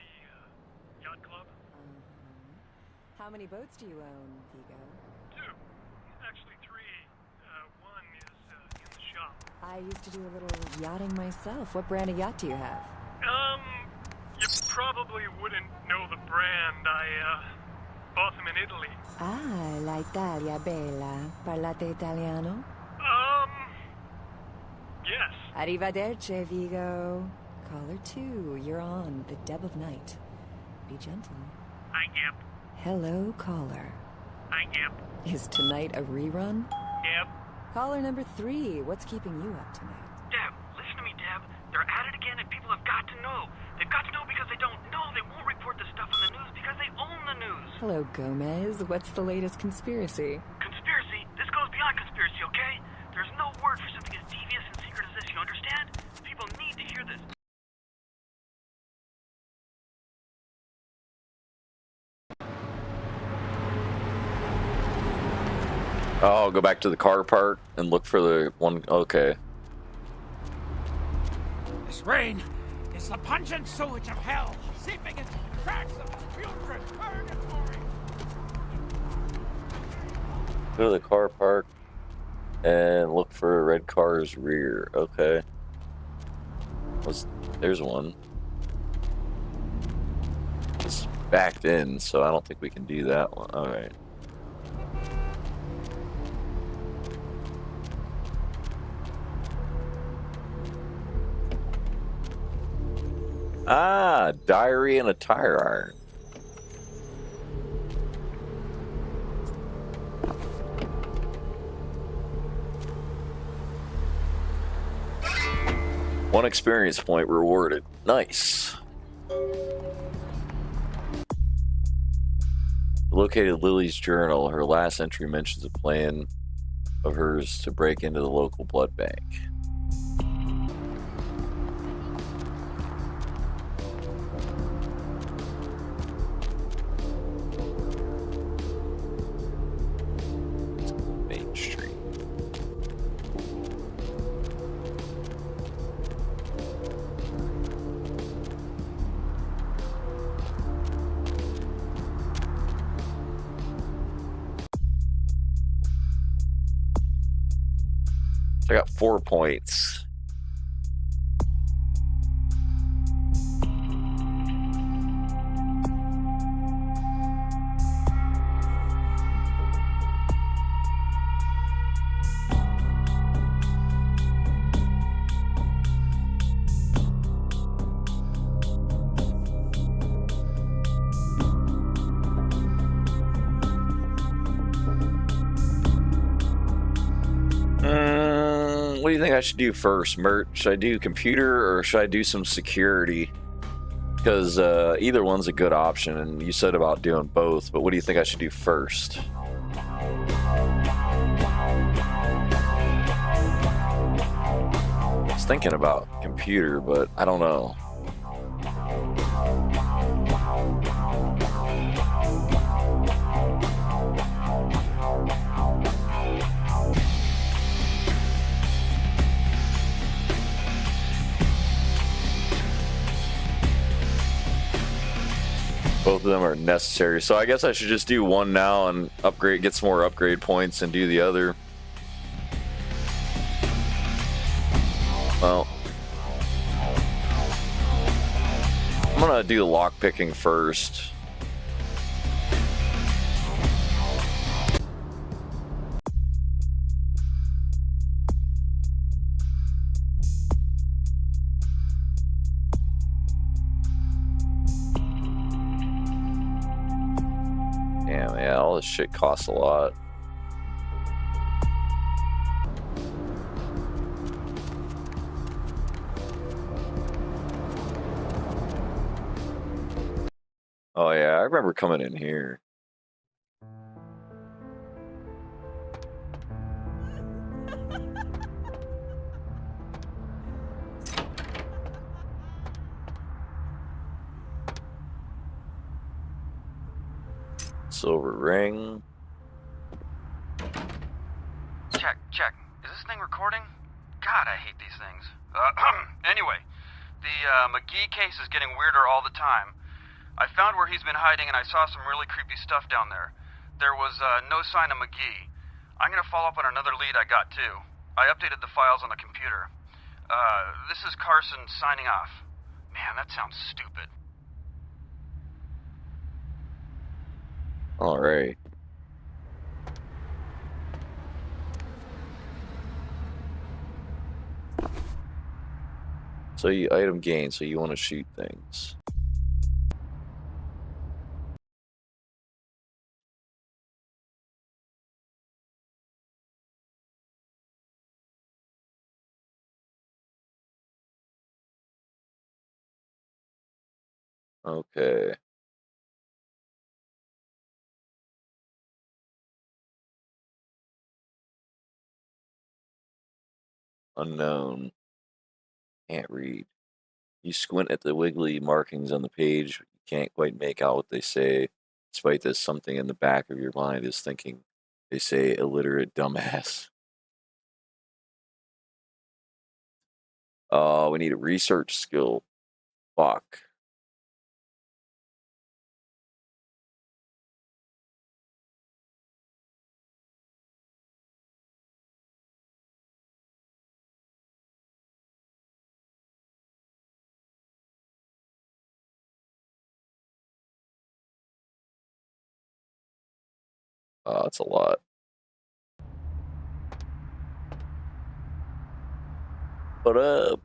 Speaker 2: How many boats do you own, Vigo?
Speaker 8: 2. Actually 3. One is in the shop.
Speaker 2: I used to do a little yachting myself. What brand of yacht do you have?
Speaker 8: You probably wouldn't know the brand. I bought them in Italy.
Speaker 2: Ah, l'Italia bella. Parlate italiano?
Speaker 8: Yes.
Speaker 2: Arrivederci, Vigo. Caller 2, you're on The Deb of Night. Be gentle.
Speaker 8: I yep.
Speaker 2: Hello, caller.
Speaker 8: I yep.
Speaker 2: Is tonight a rerun?
Speaker 8: Yep.
Speaker 2: Caller number 3, what's keeping you up tonight?
Speaker 11: Deb, listen to me, Deb. They're at it again and people have got to know. They've got to know because they don't know. They won't report the stuff on the news because they own the news.
Speaker 2: Hello, Gomez. What's the latest conspiracy?
Speaker 11: Conspiracy? This goes beyond conspiracy, okay? There's no word for something as devious and secret as this, you understand? People need to hear this.
Speaker 1: Oh, I'll go back to the car park and look for the one. Okay.
Speaker 15: This rain is the pungent sewage of hell, seeping into the cracks of this putrid purgatory.
Speaker 1: Go to the car park and look for a red car's rear. Okay. There's one. It's backed in, so I don't think we can do that one. All right. Ah, diary and a tire iron. One experience point rewarded. Nice. Located Lily's journal. Her last entry mentions a plan of hers to break into the local blood bank. Main Street. I got 4 points. What do you think I should do first, Mert? Should I do computer or should I do some security? Because either one's a good option, and you said about doing both, but what do you think I should do first? I was thinking about computer, but I don't know. Both of them are necessary. So I guess I should just do one now and upgrade, get some more upgrade points, and do the other. Well, I'm gonna do the lock picking first. Damn, yeah, all this shit costs a lot. Oh yeah, I remember coming in here. Silver ring.
Speaker 4: Check, check. Is this thing recording? God, I hate these things. Anyway, the McGee case is getting weirder all the time. I found where he's been hiding and I saw some really creepy stuff down there. There was no sign of McGee. I'm gonna follow up on another lead I got too. I updated the files on the computer. This is Carson signing off. Man, that sounds stupid.
Speaker 1: All right. So you item gain, so you want to shoot things. Okay. Unknown. Can't read. You squint at the wiggly markings on the page, but you can't quite make out what they say. Despite this, something in the back of your mind is thinking, they say illiterate dumbass. We need a research skill. Fuck. That's a lot. But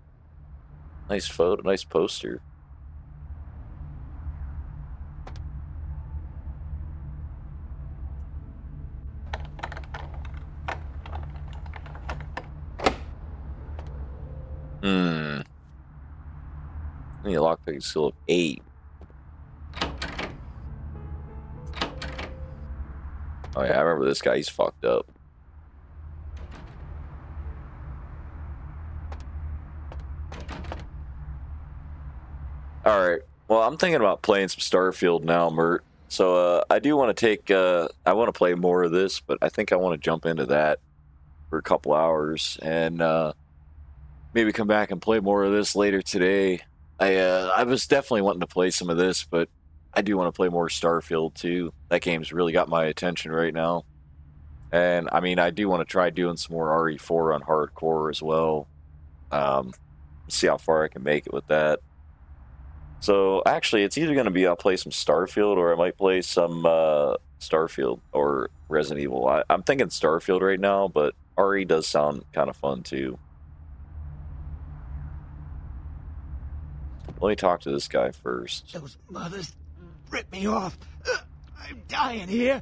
Speaker 1: nice photo, nice poster. I need a lockpicking skill of 8. Oh yeah, I remember this guy. He's fucked up. All right. Well, I'm thinking about playing some Starfield now, Mert. So I do want to take. I want to play more of this, but I think I want to jump into that for a couple hours and maybe come back and play more of this later today. I was definitely wanting to play some of this, but I do want to play more Starfield too. That game's really got my attention right now. And I mean, I do want to try doing some more RE4 on hardcore as well. See how far I can make it with that. So actually, it's either going to be I'll play some Starfield or I might play some Starfield or Resident Evil. I'm thinking Starfield right now, but RE does sound kind of fun too. Let me talk to this guy first.
Speaker 15: Those mothers ripped me off. I'm dying here.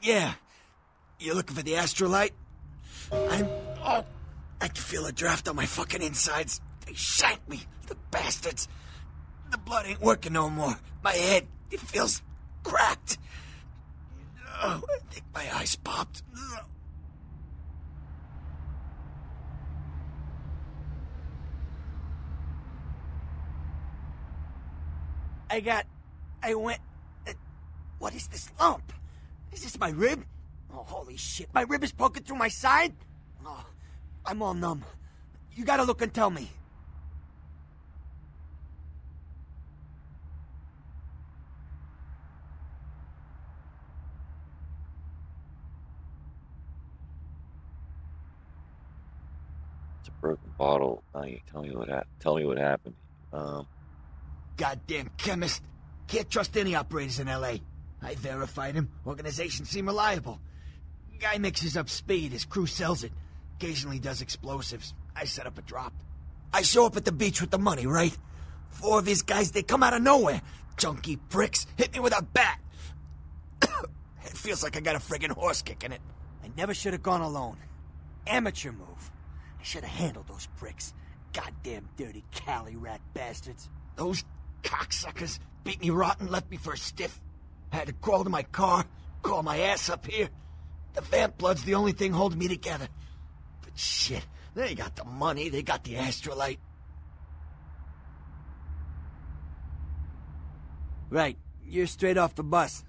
Speaker 15: Yeah. You looking for the astrolite? I can feel a draft on my fucking insides. They shanked me, the bastards. The blood ain't working no more. My head, it feels cracked. I think my eyes popped. What is this lump? Is this my rib? Oh, holy shit, my rib is poking through my side? Oh, I'm all numb. You gotta look and tell me.
Speaker 1: It's a broken bottle. Now you tell me what happened.
Speaker 15: Goddamn chemist. Can't trust any operators in L.A. I verified him. Organization seem reliable. Guy mixes up speed. His crew sells it. Occasionally does explosives. I set up a drop. I show up at the beach with the money, right? 4 of these guys, they come out of nowhere. Junky pricks. Hit me with a bat. It feels like I got a friggin' horse kick in it. I never should have gone alone. Amateur move. I should have handled those pricks. Goddamn dirty Cali rat bastards. Those cocksuckers beat me rotten, left me for a stiff. I had to crawl to my car, crawl my ass up here. The vamp blood's the only thing holding me together. But shit, they got the money, they got the astrolite. Right, you're straight off the bus.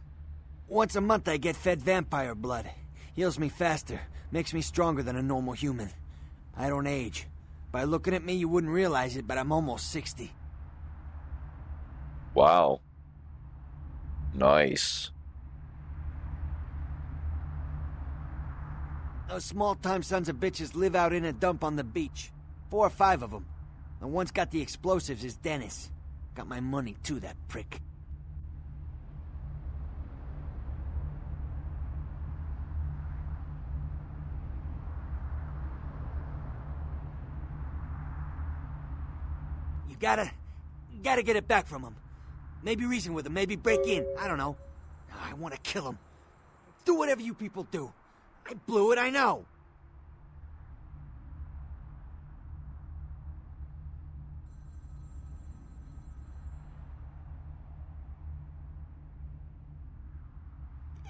Speaker 15: Once a month I get fed vampire blood. Heals me faster, makes me stronger than a normal human. I don't age. By looking at me, you wouldn't realize it, but I'm almost 60.
Speaker 1: Wow. Nice.
Speaker 15: Those small-time sons of bitches live out in a dump on the beach. 4 or 5 of them. The one's got the explosives is Dennis. Got my money too, that prick. You gotta get it back from him. Maybe reason with him, maybe break in. I don't know. I want to kill him. Do whatever you people do. I blew it, I know.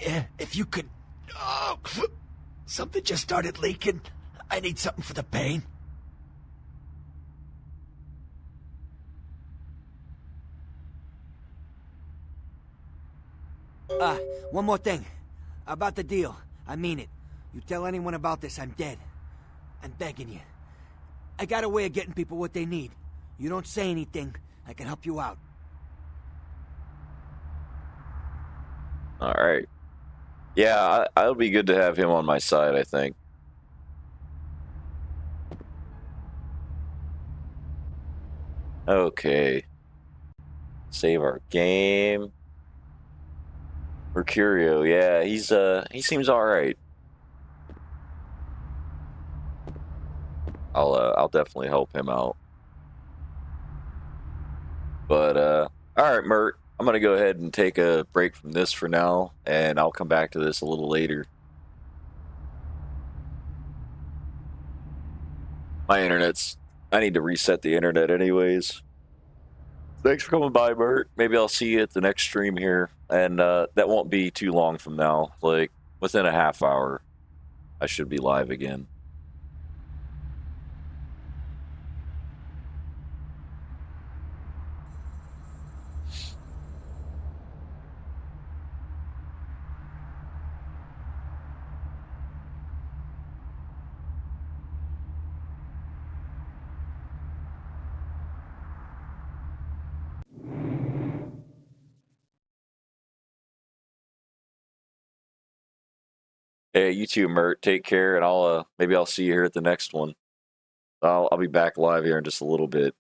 Speaker 15: Yeah, if you could... Oh, something just started leaking. I need something for the pain. One more thing. About the deal. I mean it. You tell anyone about this, I'm dead. I'm begging you. I got a way of getting people what they need. You don't say anything, I can help you out.
Speaker 1: Alright. Yeah, I'll be good to have him on my side, I think. Okay. Save our game. Mercurio, yeah, he seems alright. I'll definitely help him out. But alright, Mert, I'm gonna go ahead and take a break from this for now, and I'll come back to this a little later. I need to reset the internet anyways. Thanks for coming by, Mert. Maybe I'll see you at the next stream here. And that won't be too long from now. Like, within a half hour, I should be live again. Hey, you too, Mert. Take care, and maybe I'll see you here at the next one. I'll be back live here in just a little bit.